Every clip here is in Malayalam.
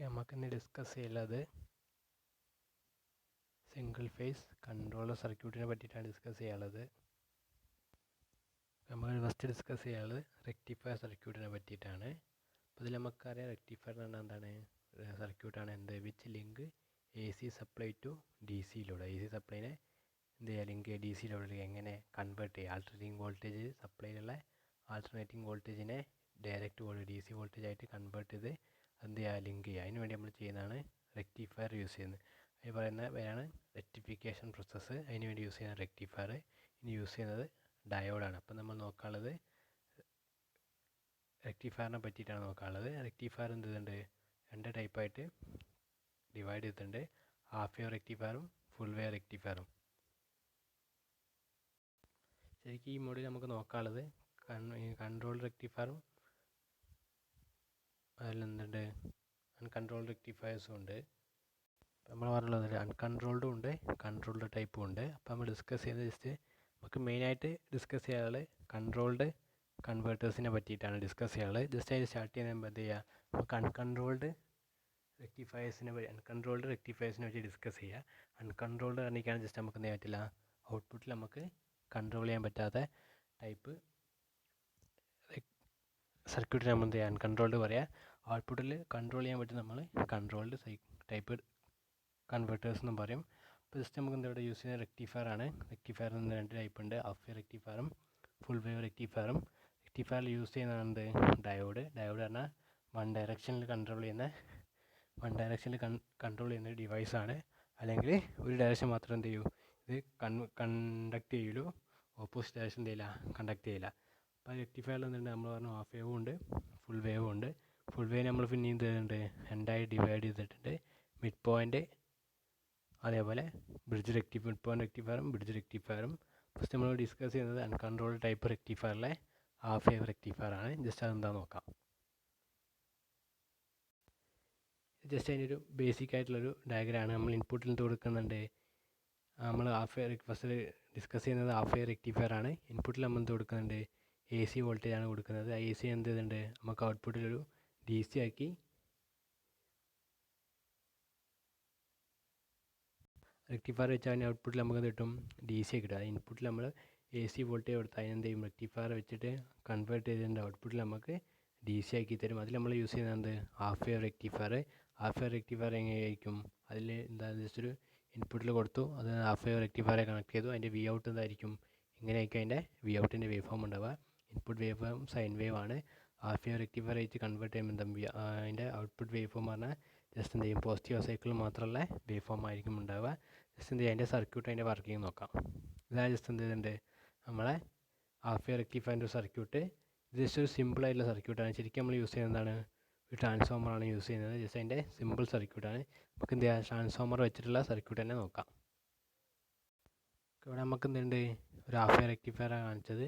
നമുക്കിന്ന് ഡിസ്കസ് ചെയ്യുന്നത് സിംഗിൾ ഫേസ് കൺട്രോളർ സർക്യൂട്ടിനെ പറ്റിയിട്ടാണ് ഡിസ്കസ് ചെയ്യാനുള്ളത്. നമ്മൾ ഫസ്റ്റ് ഡിസ്കസ് ചെയ്യാനുള്ളത് റെക്ടിഫയർ സർക്യൂട്ടിനെ പറ്റിയിട്ടാണ്. അപ്പോൾ ഇതിൽ നമുക്കറിയാം റെക്ടിഫയർ എന്ന് പറഞ്ഞാൽ എന്താണ്, സർക്യൂട്ടാണ് which link A C supply to D സിയിലൂടെ. എ സി സപ്ലൈനെ ലിങ്ക് ഡി സിയിലൂടെ എങ്ങനെ കൺവേർട്ട് ചെയ്യുക, ആൾട്ടർനേറ്റിംഗ് വോൾട്ടേജ് സപ്ലൈയിലുള്ള ആൾട്ടർനേറ്റിംഗ് വോൾട്ടേജിനെ ഡയറക്റ്റ് ഡി സി വോൾട്ടേജ് ആയിട്ട് കൺവേർട്ട് ചെയ്ത് ലിങ്ക് ചെയ്യുക. അതിന് വേണ്ടി നമ്മൾ ചെയ്യുന്നതാണ് റെക്ടിഫയർ യൂസ് ചെയ്യുന്നത്. അതിന് പറയുന്ന പേരാണ് റെക്ടിഫിക്കേഷൻ പ്രോസസ്സ്. അതിന് വേണ്ടി യൂസ് ചെയ്യുന്ന റെക്ടിഫയർ. ഇനി യൂസ് ചെയ്യുന്നത് ഡയോഡാണ്. അപ്പം നമ്മൾ നോക്കാനുള്ളത് റെക്ടിഫയറിനെ പറ്റിയിട്ടാണ് നോക്കാനുള്ളത്. റെക്ടിഫയർ എന്ത് ചെയ്തിട്ടുണ്ട്, രണ്ട് ടൈപ്പായിട്ട് ഡിവൈഡ് ചെയ്തിട്ടുണ്ട്. ഹാഫ് വേവ് റെക്ടിഫയറും ഫുൾ വേവ് റെക്ടിഫയറും. ശരിക്കും ഈ മോഡിൽ നമുക്ക് നോക്കാനുള്ളത് കൺട്രോൾ റെക്ടിഫയറും അതിലെന്തുണ്ട് അൺകൺട്രോൾഡ് റെക്ടിഫയേഴ്സും ഉണ്ട്. നമ്മൾ പറഞ്ഞുള്ളത് അൺകൺട്രോൾഡും ഉണ്ട്, കൺട്രോൾഡ് ടൈപ്പും ഉണ്ട്. അപ്പോൾ നമ്മൾ ഡിസ്കസ് ചെയ്യുന്നത് ജസ്റ്റ് നമുക്ക് മെയിനായിട്ട് ഡിസ്കസ് ചെയ്യാനുള്ളത് കൺട്രോൾഡ് കൺവേർട്ടേഴ്സിനെ പറ്റിയിട്ടാണ് ഡിസ്കസ് ചെയ്യാനുള്ളത്. ജസ്റ്റ് അതിൽ സ്റ്റാർട്ട് ചെയ്യുമ്പോൾ എന്ത് ചെയ്യുക, നമുക്ക് അൺകൺട്രോൾഡ് റെക്ടിഫയേഴ്സിനെ പറ്റി ഡിസ്കസ് ചെയ്യുക. അൺകൺട്രോൾഡ് പറഞ്ഞിരിക്കുകയാണ് ജസ്റ്റ് നമുക്ക് എന്ത് ചെയ്യാൻ പറ്റില്ല, ഔട്ട്പുട്ടിൽ നമുക്ക് കൺട്രോൾ ചെയ്യാൻ പറ്റാത്ത ടൈപ്പ് സർക്യൂട്ടിന് നമ്മൾ എന്ത് ചെയ്യുക, അൺകൺട്രോൾഡ് പറയുക. ഔട്ട്പുട്ടിൽ കൺട്രോൾ ചെയ്യാൻ പറ്റും നമ്മൾ കൺട്രോൾഡ് ടൈപ്പ് കൺവേർട്ടേഴ്സ് എന്നും പറയും. അപ്പോൾ ജസ്റ്റ് നമുക്ക് എന്താ ഇവിടെ യൂസ് ചെയ്യുന്ന റെക്ടിഫയർ ആണ്. റെക്ടിഫയർ എന്ന് രണ്ട് ടൈപ്പ് ഉണ്ട്, ഹാഫ് വേവ് റെക്ടിഫയറും ഫുൾ വേവ് റെക്ടിഫയറും. റെക്ടിഫയറിൽ യൂസ് ചെയ്യുന്നതാണ് ഡയോഡ്. ഡയോഡ് പറഞ്ഞാൽ വൺ ഡയറക്ഷനിൽ കൺട്രോൾ ചെയ്യുന്ന ഡിവൈസാണ്. അല്ലെങ്കിൽ ഒരു ഡയറക്ഷൻ മാത്രം എന്ത് ചെയ്യൂ, ഇത് കണ്ടക്ട് ചെയ്യുള്ളൂ, ഓപ്പോസിറ്റ് ഡയറക്ഷൻ എന്തെയില്ല, കണ്ടക്ട് ചെയ്യില്ല. അപ്പോൾ റെക്ടിഫയറിൽ എന്തുണ്ട്, നമ്മൾ പറഞ്ഞു ഹാഫ് വേവും ഉണ്ട് ഫുൾ വേവും ഉണ്ട്. ഫുൾ വേവ് നമ്മൾ പിന്നെ എന്ത് ചെയ്തിട്ടുണ്ട്, രണ്ടായി ഡിവൈഡ് ചെയ്തിട്ടുണ്ട്. മിഡ് പോയിൻ്റ് അതേപോലെ മിഡ് പോയിൻ്റ് റെക്ടിഫയറും ബ്രിഡ്ജ് റെക്ടിഫയറും. ഫസ്റ്റ് നമ്മൾ ഡിസ്കസ് ചെയ്യുന്നത് അൺകൺട്രോൾഡ് ടൈപ്പ് റെക്ടിഫയറിലെ ഹാഫ് വേവ് റെക്ടിഫയർ ആണ്. ജസ്റ്റ് അതെന്താ നോക്കാം. ജസ്റ്റ് അതിൻ്റെ ഒരു ബേസിക് ആയിട്ടുള്ളൊരു ഡയഗ്രാമാണ്. നമ്മൾ ഇൻപുട്ടിൽ കൊടുക്കുന്നുണ്ട്, നമ്മൾ ഫസ്റ്റ് ഡിസ്കസ് ചെയ്യുന്നത് ഹാഫ് വേവ് റെക്ടിഫയർ ആണ്. ഇൻപുട്ടിൽ നമ്മൾ എന്ത് കൊടുക്കുന്നുണ്ട്, എ സി വോൾട്ടേജ് ആണ് കൊടുക്കുന്നത്. ആ എ സി എന്ത് ചെയ്തിട്ടുണ്ട്, നമുക്ക് ഔട്ട്പുട്ടിലൊരു ഡി സി ആക്കി റെക്ടിഫയർ വെച്ചാൽ അതിന് ഔട്ട്പുട്ടിൽ നമുക്ക് കിട്ടും ഡി സി കിട്ടും. അത് ഇൻപുട്ടിൽ നമ്മൾ എ സി വോൾട്ടേജ് കൊടുത്താൽ അതിനെന്ത് ചെയ്യും, റെക്ടിഫയർ വെച്ചിട്ട് കൺവേർട്ട് ചെയ്തിട്ടുണ്ട് ഔട്ട്പുട്ടിൽ നമുക്ക് ഡി സി ആക്കി തരും. അതിൽ നമ്മൾ യൂസ് ചെയ്യുന്നത് half wave rectifier. Half wave rectifier എങ്ങനെയായിരിക്കും, അതിൽ എന്താ ജസ്റ്റ് ഒരു ഇൻപുട്ടിൽ കൊടുത്തു, അത് ഹാഫ് വേവ് റെക്ടിഫയറെ കണക്ട് ചെയ്തു. അതിൻ്റെ വി ഔട്ട് എന്തായിരിക്കും, ഇങ്ങനെയായിരിക്കും അതിൻ്റെ വി ഔട്ടിൻ്റെ വേവ് ഫോം ഉണ്ടാവുക. Input wave form sine wave ആണ്. ഹാഫ് വേവ് റെക്ടിഫയർ വെച്ച് കൺവേർട്ട് ചെയ്യുമ്പോൾ അതിൻ്റെ ഔട്ട്പുട്ട് വേവ് ഫോം പറഞ്ഞാൽ ജസ്റ്റ് എന്ത് ചെയ്യും, പോസിറ്റീവ് സൈക്കിൾ മാത്രമുള്ള വേവ് ഫോം ആയിരിക്കും ഉണ്ടാവുക. ജസ്റ്റ് എന്ത് ചെയ്യുക, അതിൻ്റെ സർക്യൂട്ട് അതിൻ്റെ വർക്കിംഗ് നോക്കാം. ഇതാണ് ജസ്റ്റ് എന്ത് ചെയ്തിട്ടുണ്ട്, നമ്മളെ ഹാഫ് വേവ് റെക്ടിഫയറിൻ്റെ സർക്യൂട്ട്. ഇത് ജസ്റ്റ് ഒരു സിമ്പിളായിട്ടുള്ള സർക്യൂട്ടാണ്. ശരിക്കും നമ്മൾ യൂസ് ചെയ്യുന്നതാണ് ഒരു ട്രാൻസ്ഫോമറാണ് യൂസ് ചെയ്യുന്നത്. ജസ്റ്റ് അതിൻ്റെ സിമ്പിൾ സർക്യൂട്ടാണ്. നമുക്ക് എന്ത് ചെയ്യാം, ട്രാൻസ്ഫോമർ വെച്ചിട്ടുള്ള സർക്യൂട്ട് തന്നെ നോക്കാം. ഇവിടെ നമുക്ക് എന്തുണ്ട്, ഒരു ഹാഫ് വേവ് റെക്ടിഫയറാണ് കാണിച്ചത്.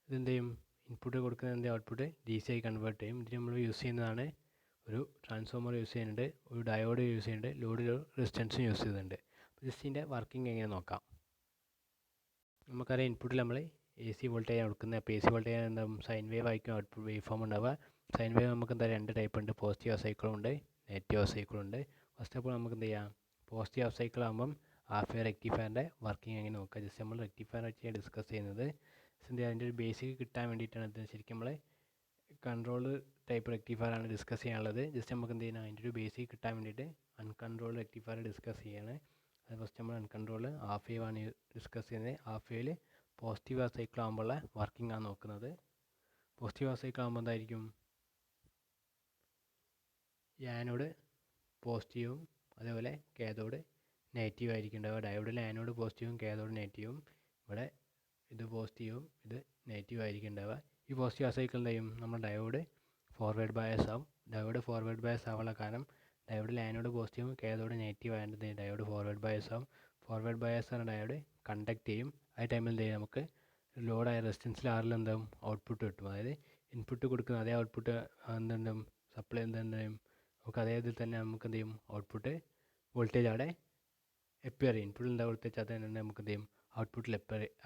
ഇതെന്ത് ചെയ്യും, ഇൻപുട്ട് കൊടുക്കുന്നതിൻ്റെ ഔട്ട്പുട്ട് ഡി സി ആയി കൺവേർട്ട് ചെയ്യും. ഇതിന് നമ്മൾ യൂസ് ചെയ്യുന്നതാണ് ഒരു ട്രാൻസ്ഫോമർ യൂസ് ചെയ്യുന്നുണ്ട്, ഒരു ഡയോഡ് യൂസ് ചെയ്യുന്നുണ്ട്, ലോഡിൽ റെസിസ്റ്റൻസും യൂസ് ചെയ്യുന്നുണ്ട്. ജസ്റ്റ് ഇതിൻ്റെ വർക്കിംഗ് എങ്ങനെ നോക്കാം. നമുക്കറിയാം ഇൻപുട്ടിൽ നമ്മൾ എ സി വോൾട്ടേജ് കൊടുക്കുന്നത്. അപ്പോൾ എ സി വോൾട്ടേജ് എന്താകും, സൈൻ വേവ് ആയിരിക്കും ഔട്ട്പുട്ട് വേവ് ഫോം ഉണ്ടാവുക. സൈൻ വേവ് നമുക്ക് എന്താ രണ്ട് ടൈപ്പ് ഉണ്ട്, പോസിറ്റീവ് സൈക്കിളും ഉണ്ട്, നെഗറ്റീവ് സൈക്കിളും ഉണ്ട്. ഫസ്റ്റ് ഓഫ് ഓൾ നമുക്ക് എന്ത് ചെയ്യാം, പോസിറ്റീവ് സൈക്കിൾ ആകുമ്പം ഹാഫ് വേവ് റെക്ടിഫയറിൻ്റെ വർക്കിംഗ് എങ്ങനെ നോക്കുക. ജസ്റ്റ് നമ്മൾ റെക്ടിഫയർ വെച്ച് ഡിസ്കസ് ചെയ്യുന്നത്. അതിൻ്റെ ഒരു ബേസിക് കിട്ടാൻ വേണ്ടിയിട്ടാണ് ഇത്. ശരിക്കും നമ്മൾ കൺട്രോൾ ടൈപ്പ് റെക്ടിഫയർ ആണ് ഡിസ്കസ് ചെയ്യാനുള്ളത്. ജസ്റ്റ് നമുക്ക് എന്ത് ചെയ്യണം, അതിൻ്റെ ഒരു ബേസിക് കിട്ടാൻ വേണ്ടിയിട്ട് അൺകൺട്രോൾഡ് റെക്ടിഫയർ ഡിസ്കസ് ചെയ്യാണ്. അത് ഫസ്റ്റ് നമ്മൾ അൺകൺട്രോൾ ഹാഫ് വേവ് ആണ് ഡിസ്കസ് ചെയ്യുന്നത്. ഹാഫ് വേവിൽ പോസിറ്റീവ് സൈക്കിൾ ആകുമ്പോഴുള്ള വർക്കിംഗ് ആണ് നോക്കുന്നത്. പോസിറ്റീവ് സൈക്കിൾ ആകുമ്പോൾ എന്തായിരിക്കും, ആനോഡ് പോസിറ്റീവും അതേപോലെ കാഥോഡ് നെഗറ്റീവ് ആയിരിക്കും ഉണ്ടാവുക. ഡയോഡിൽ ആനോഡ് പോസിറ്റീവും കാഥോഡ് നെഗറ്റീവും. ഇവിടെ ഇത് പോസിറ്റീവും ഇത് നെഗറ്റീവ് ആയിരിക്കും ഉണ്ടാവുക. ഈ പോസിറ്റീവ് സൈക്കിൾ എന്ത് ചെയ്യും, നമ്മൾ ഡയോഡ് ഫോർവേഡ് ബയസ് ആവും. ഡയോഡ് ഫോർവേഡ് ബയസ് ആവാനുള്ള കാരണം ഡയോഡിൽ ആനോഡ് പോസിറ്റീവും കാഥോഡ് നെഗറ്റീവ് ആയതുകൊണ്ട് ഡയോഡ് ഫോർവേഡ് ബയസ് ആവും. ഫോർവേഡ് ബയസ് ആണ് ഡയോഡ് കണ്ടക്ട് ചെയ്യും. ആ ടൈമിൽ എന്ത് ചെയ്യും, നമുക്ക് ലോഡായ റെസിസ്റ്റൻസിൽ ആറിൽ എന്താവും ഔട്ട്പുട്ട് കിട്ടും. അതായത് ഇൻപുട്ട് കൊടുക്കുന്ന അതേ ഔട്ട്പുട്ട് എന്തുണ്ടാവും, സപ്ലൈ എന്തുണ്ടാവും, നമുക്ക് അതേ ഇതിൽ തന്നെ നമുക്ക് എന്ത് ചെയ്യും, ഔട്ട്പുട്ട് വോൾട്ടേജ് അവിടെ അപ്പിയർ ചെയ്യും. ഇൻപുട്ടിൽ എന്താ വോൾട്ടേജ് അത് തന്നെ നമുക്ക് എന്ത് ചെയ്യും, ഔട്ട്പുട്ടിൽ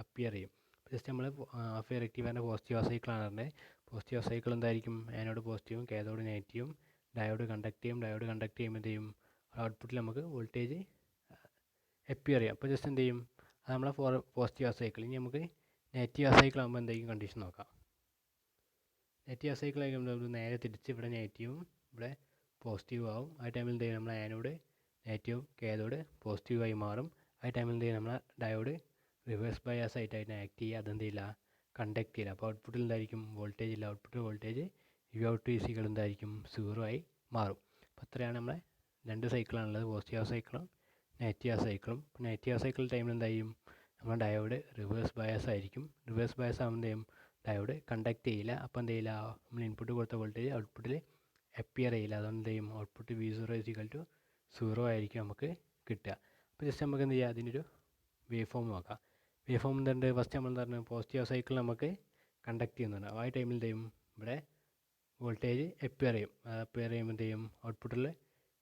അപ്പിയർ ചെയ്യും. ജസ്റ്റ് നമ്മൾ ഹാഫ് വേവ് റെക്ടിഫയറിൻ്റെ പോസിറ്റീവ് സൈക്കിളാണ് പറഞ്ഞത്. പോസിറ്റീവ് സൈക്കിൾ എന്തായിരിക്കും, ആനോഡ് പോസിറ്റീവും കാഥോഡ് നെഗറ്റീവും. ഡയോഡ് കണ്ടക്ട് ചെയ്യുമ്പോൾ എന്ത് ചെയ്യും, ഔട്ട്പുട്ടിൽ നമുക്ക് വോൾട്ടേജ് അപ്പിയർ ചെയ്യും. അപ്പോൾ ജസ്റ്റ് എന്ത് ചെയ്യും, അത് നമ്മളെ പോസിറ്റീവ് ഹാഫ് സൈക്കിൾ. ഇനി നമുക്ക് നെഗറ്റീവ് ഹാഫ് സൈക്കിൾ ആകുമ്പോൾ എന്തായിരിക്കും കണ്ടീഷൻ നോക്കാം. നെഗറ്റീവ് ഹാഫ് സൈക്കിൾ ആകുമ്പോൾ നമ്മൾ നേരെ തിരിച്ച് ഇവിടെ നെഗറ്റീവും ഇവിടെ പോസിറ്റീവും ആവും. ആ ടൈമിൽ എന്ത് ചെയ്യും, നമ്മളെ ആനോഡ് നെഗറ്റീവ് കാഥോഡ് പോസിറ്റീവായി മാറും. ആ ടൈമിൽ എന്ത് ചെയ്യും, നമ്മളെ ഡയോഡ് റിവേഴ്സ് ബയാസ് ആയിട്ടാണ് ആക്ട് ചെയ്യുക. അതെന്ത് ചെയ്യില്ല, കണ്ടക്ട് ചെയ്യില്ല. അപ്പോൾ ഔട്ട്പുട്ടിൽ എന്തായിരിക്കും, വോൾട്ടേജ് ഇല്ല. ഔട്ട്പുട്ട് വോൾട്ടേജ് ഔട്ട് ഈസികൾ എന്തായിരിക്കും, 0 ആയി മാറും. അപ്പോൾ ഇത്രയാണ് നമ്മളെ 2 സൈക്കിളാണുള്ളത്, പോസിറ്റീവ് ഹാഫ് സൈക്കിളും നെഗറ്റീവ് ഹാഫ് സൈക്കിളും. ഇപ്പോൾ നെഗറ്റീവ് ഹാഫ് സൈക്കിൾ ടൈമിൽ എന്തായിരിക്കും, നമ്മുടെ ഡയോഡ് റിവേഴ്സ് ബയാസ് ആയിരിക്കും. റിവേഴ്സ് ബയാസ് ആകുമ്പോൾ എന്ത് ചെയ്യും, ഡയോഡ് കണ്ടക്ട് ചെയ്യില്ല. അപ്പോൾ എന്ത് ചെയ്യില്ല, നമ്മൾ ഇൻപുട്ട് കൊടുത്ത വോൾട്ടേജ് ഔട്ട്പുട്ടിൽ അപ്പിയർ ചെയ്യില്ല. അതുകൊണ്ട് എന്ത് ചെയ്യും, ഔട്ട്പുട്ട് V0 0 ആയിരിക്കും നമുക്ക് കിട്ടുക. അപ്പോൾ ജസ്റ്റ് നമുക്ക് എന്ത് ചെയ്യുക, അതിനൊരു വേവ് ഫോം നോക്കാം. വേവ് ഫോം എന്തുണ്ട്, ഫസ്റ്റ് നമ്മൾ എന്താ പറഞ്ഞാൽ പോസിറ്റീവ് സൈക്കിൾ നമുക്ക് കണ്ടക്ട് ചെയ്യുന്നുണ്ട്. ആ ടൈമിൽ എന്ത് ചെയ്യും, ഇവിടെ വോൾട്ടേജ് അപ്പിയർ ചെയ്യും. അപ്പിയർ ചെയ്യുമ്പോൾ എന്ത് ചെയ്യും, ഔട്ട്പുട്ടിൽ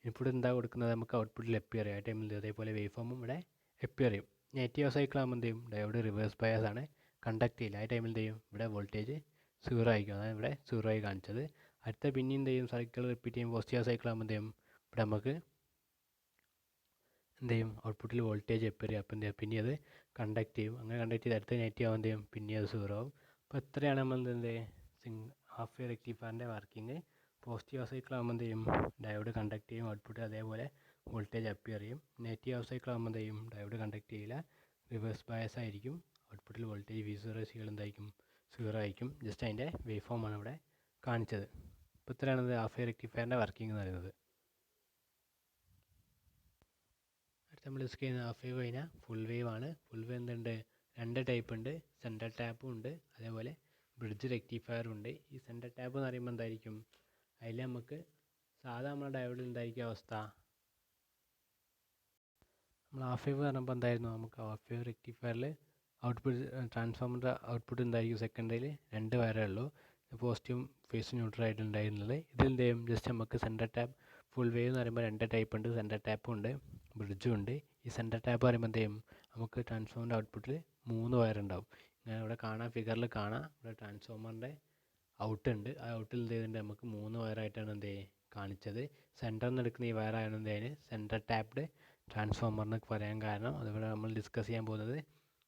ഇൻപുട്ട് എന്താ കൊടുക്കുന്നത്, നമുക്ക് ഔട്ട്പുട്ടിൽ അപ്പിയർ ചെയ്യും. ആ ടൈമിൽ അതേപോലെ വേവ് ഫോമും ഇവിടെ അപ്പിയർ ചെയ്യും. നെഗറ്റീവ് സൈക്കിൾ ആകുമ്പോൾ എന്ത് ചെയ്യും, ഡയോഡ് റിവേഴ്സ് ബയാസ് ആണ്, കണ്ടക്ട് ചെയ്യില്ല. ആ ടൈമിൽ എന്ത് ചെയ്യും, ഇവിടെ വോൾട്ടേജ് 0 ആയിരിക്കും. അതാണ് ഇവിടെ 0 ആയി കാണിച്ചത്. അടുത്ത പിന്നെയും എന്ത് ചെയ്യും, സൈക്കിൾ റിപ്പീറ്റ് ചെയ്യും. പോസിറ്റീവ് സൈക്കിൾ ആകുമ്പോൾ എന്ത് ചെയ്യും, ഇവിടെ നമുക്ക് എന്ത് ചെയ്യും, ഔട്ട്പുട്ടിൽ വോൾട്ടേജ് അപ്പിയർ ചെയ്യും. അപ്പോൾ എന്ത് ചെയ്യും, പിന്നെ അത് കണ്ടക്ട് ചെയ്യും. അങ്ങനെ കണ്ടക്ട് ചെയ്ത് അടുത്ത നെഗറ്റീവ് ആകുമ്പോൾ എന്ത് ചെയ്യും, പിന്നെ അത് 0 ആവും. അപ്പോൾ ഇത്രയാണ് നമ്മൾ എന്ത് ഹാഫ് വേവ് റെക്ടിഫയറിൻ്റെ വർക്കിംഗ്. പോസിറ്റീവ് ഹാഫ് സൈക്കിൾ ആകുമ്പോൾ എന്ത് ചെയ്യും, ഡയോഡ് കണ്ടക്ട് ചെയ്യും. ഔട്ട്പുട്ട് അതേപോലെ വോൾട്ടേജ് അപ്പിയർ ചെയ്യും. നെഗറ്റീവ് ഹാഫ് സൈക്കിൾ ആകുമ്പോൾ എന്ത് ചെയ്യും, ഡയോഡ് കണ്ടക്ട് ചെയ്യില്ല, റിവേഴ്സ് ബയസ് ആയിരിക്കും. ഔട്ട്പുട്ടിൽ വോൾട്ടേജ് V0 എന്തായിരിക്കും, 0 ആയിരിക്കും. ജസ്റ്റ് അതിൻ്റെ വേവ് ഫോമാണ് ഇവിടെ കാണിച്ചത്. അപ്പോൾ ഇത്രയാണ് ഹാഫ് വേവ് റെക്ടിഫയറിൻ്റെ വർക്കിംഗ് എന്ന് പറയുന്നത്. അടുത്ത നമ്മൾ ഡിസ്കസ് ചെയ്യുന്ന ഹാഫ് വേവ് കഴിഞ്ഞാൽ ഫുൾ വേവ് ആണ്. ഫുൾ വേവ് എന്തുണ്ട്, 2 ടൈപ്പ് ഉണ്ട്. സെൻട്രൽ ടാപ്പും ഉണ്ട്, അതേപോലെ ബ്രിഡ്ജ് റെക്ടിഫയറും ഉണ്ട്. ഈ സെൻട്രൽ ടാപ്പ് എന്ന് പറയുമ്പോൾ എന്തായിരിക്കും, അതിൽ നമുക്ക് സാധാ നമ്മുടെ ഡയോഡിൽ എന്തായിരിക്കും അവസ്ഥ, നമ്മൾ ഹാഫ് വേവ് പറയുമ്പോൾ എന്തായിരുന്നു, നമുക്ക് ഹാഫ് വേവ് റെക്ടിഫയറിൽ ഔട്ട്പുട്ട് ട്രാൻസ്ഫോമറിൻ്റെ ഔട്ട്പുട്ട് എന്തായിരിക്കും, സെക്കൻഡറിയിൽ 2 വയറേ ഉള്ളൂ, പോസിറ്റീവും ഫേസ് ന്യൂട്രൽ ആയിട്ട് ഉണ്ടായിരുന്നത്. ഇതിൽ എന്ത് ചെയ്യും, ജസ്റ്റ് നമുക്ക് സെൻട്രൽ ടാപ്പ് ഫുൾ വേവ് എന്ന് പറയുമ്പോൾ 2 ടൈപ്പ് ഉണ്ട്. സെൻട്രൽ ടാപ്പും ഉണ്ട്, ബ്രിഡ്ജും ഉണ്ട്. ഈ സെൻട്രൽ ടാപ്പ് പറയുമ്പോൾ എന്ത് ചെയ്യും, നമുക്ക് ട്രാൻസ്ഫോമറിൻ്റെ ഔട്ട്പുട്ടിൽ 3 വയർ ഉണ്ടാവും. ഇങ്ങനെ ഇവിടെ കാണാം, ഫിഗറിൽ കാണാം, ഇവിടെ ട്രാൻസ്ഫോമറിൻ്റെ ഔട്ട് ഉണ്ട്. ആ ഔട്ടിൽ എന്ത് ചെയ്തിട്ടുണ്ട്, നമുക്ക് 3 വയറായിട്ടാണ് എന്ത് കാണിച്ചത്. സെൻറ്ററിൽ നിന്ന് എടുക്കുന്ന ഈ വയറാണ് എന്ത് അതിന് സെൻട്രൽ ടാപ്ഡ് ട്രാൻസ്ഫോമറിന് പറയാൻ കാരണം. അതുപോലെ നമ്മൾ ഡിസ്കസ് ചെയ്യാൻ പോകുന്നത്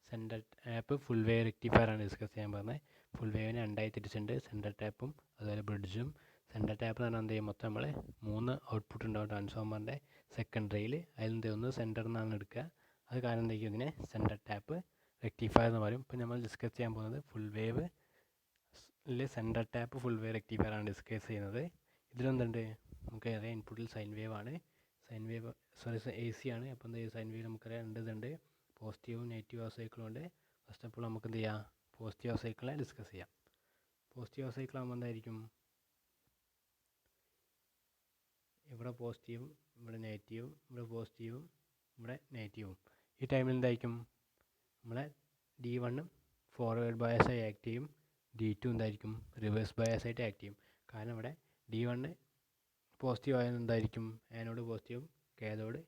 central tap full wave rectifier ആണ് ഡിസ്കസ് ചെയ്യാൻ പോകുന്നത്. ഫുൾ വേവിന് 2 ആയി തിരിച്ചിട്ടുണ്ട്, സെൻട്രൽ ടാപ്പും അതുപോലെ ബ്രിഡ്ജും. സെൻട്രൽ ടാപ്പ് എന്ന് പറഞ്ഞാൽ എന്ത് ചെയ്യും, മൊത്തം നമ്മൾ 3 ഔട്ട്പുട്ട് ഉണ്ടാവും ട്രാൻസ്ഫോമറിൻ്റെ സെക്കൻഡറിയിൽ. അതിൽ എന്ത് ഒന്ന് സെൻറ്ററിൽ നിന്നാണ് എടുക്കുക. അത് കാരണം എന്തായിരിക്കും ഇതിനെ സെൻട്രൽ ടാപ്പ് റെക്ടിഫയർ എന്ന് പറയും. ഇപ്പോൾ നമ്മൾ ഡിസ്കസ് ചെയ്യാൻ പോകുന്നത് full wave central tap full wave rectifier ആണ് ഡിസ്കസ് ചെയ്യുന്നത്. ഇതിലെന്തുണ്ട്, നമുക്ക് അറിയാം ഇൻപുട്ടിൽ സൈൻ വേവ് ആണ്, സൈൻ വേവ് AC ആണ്. അപ്പോൾ എന്ത് ചെയ്യും, സൈൻ വേവ് നമുക്കറിയാം 2 ഇതുണ്ട്, പോസിറ്റീവും നെഗറ്റീവ് ഹാഫ് സൈക്കിളും ഉണ്ട്. ഫസ്റ്റ് അപ്പോൾ നമുക്ക് എന്ത് ചെയ്യാം, പോസിറ്റീവ് ഹാഫ് സൈക്കിളെ ഡിസ്കസ് ചെയ്യാം. പോസിറ്റീവ് ഹാഫ് സൈക്കിൾ ആകുമ്പോൾ എന്തായിരിക്കും, ഇവിടെ പോസിറ്റീവും ഇവിടെ നെഗറ്റീവും, ഇവിടെ പോസിറ്റീവും ഇവിടെ നെഗറ്റീവും. ഈ ടൈമിൽ എന്തായിരിക്കും, നമ്മളെ D1 ഫോർവേഡ് ബയസായി ആക്ട് ചെയ്യും, D2 എന്തായിരിക്കും, റിവേഴ്സ് ബയസായിട്ട് ആക്ട് ചെയ്യും. കാരണം ഇവിടെ D1 പോസിറ്റീവ് ആയത് എന്തായിരിക്കും, ആനോഡ് പോസിറ്റീവും കാഥോഡ്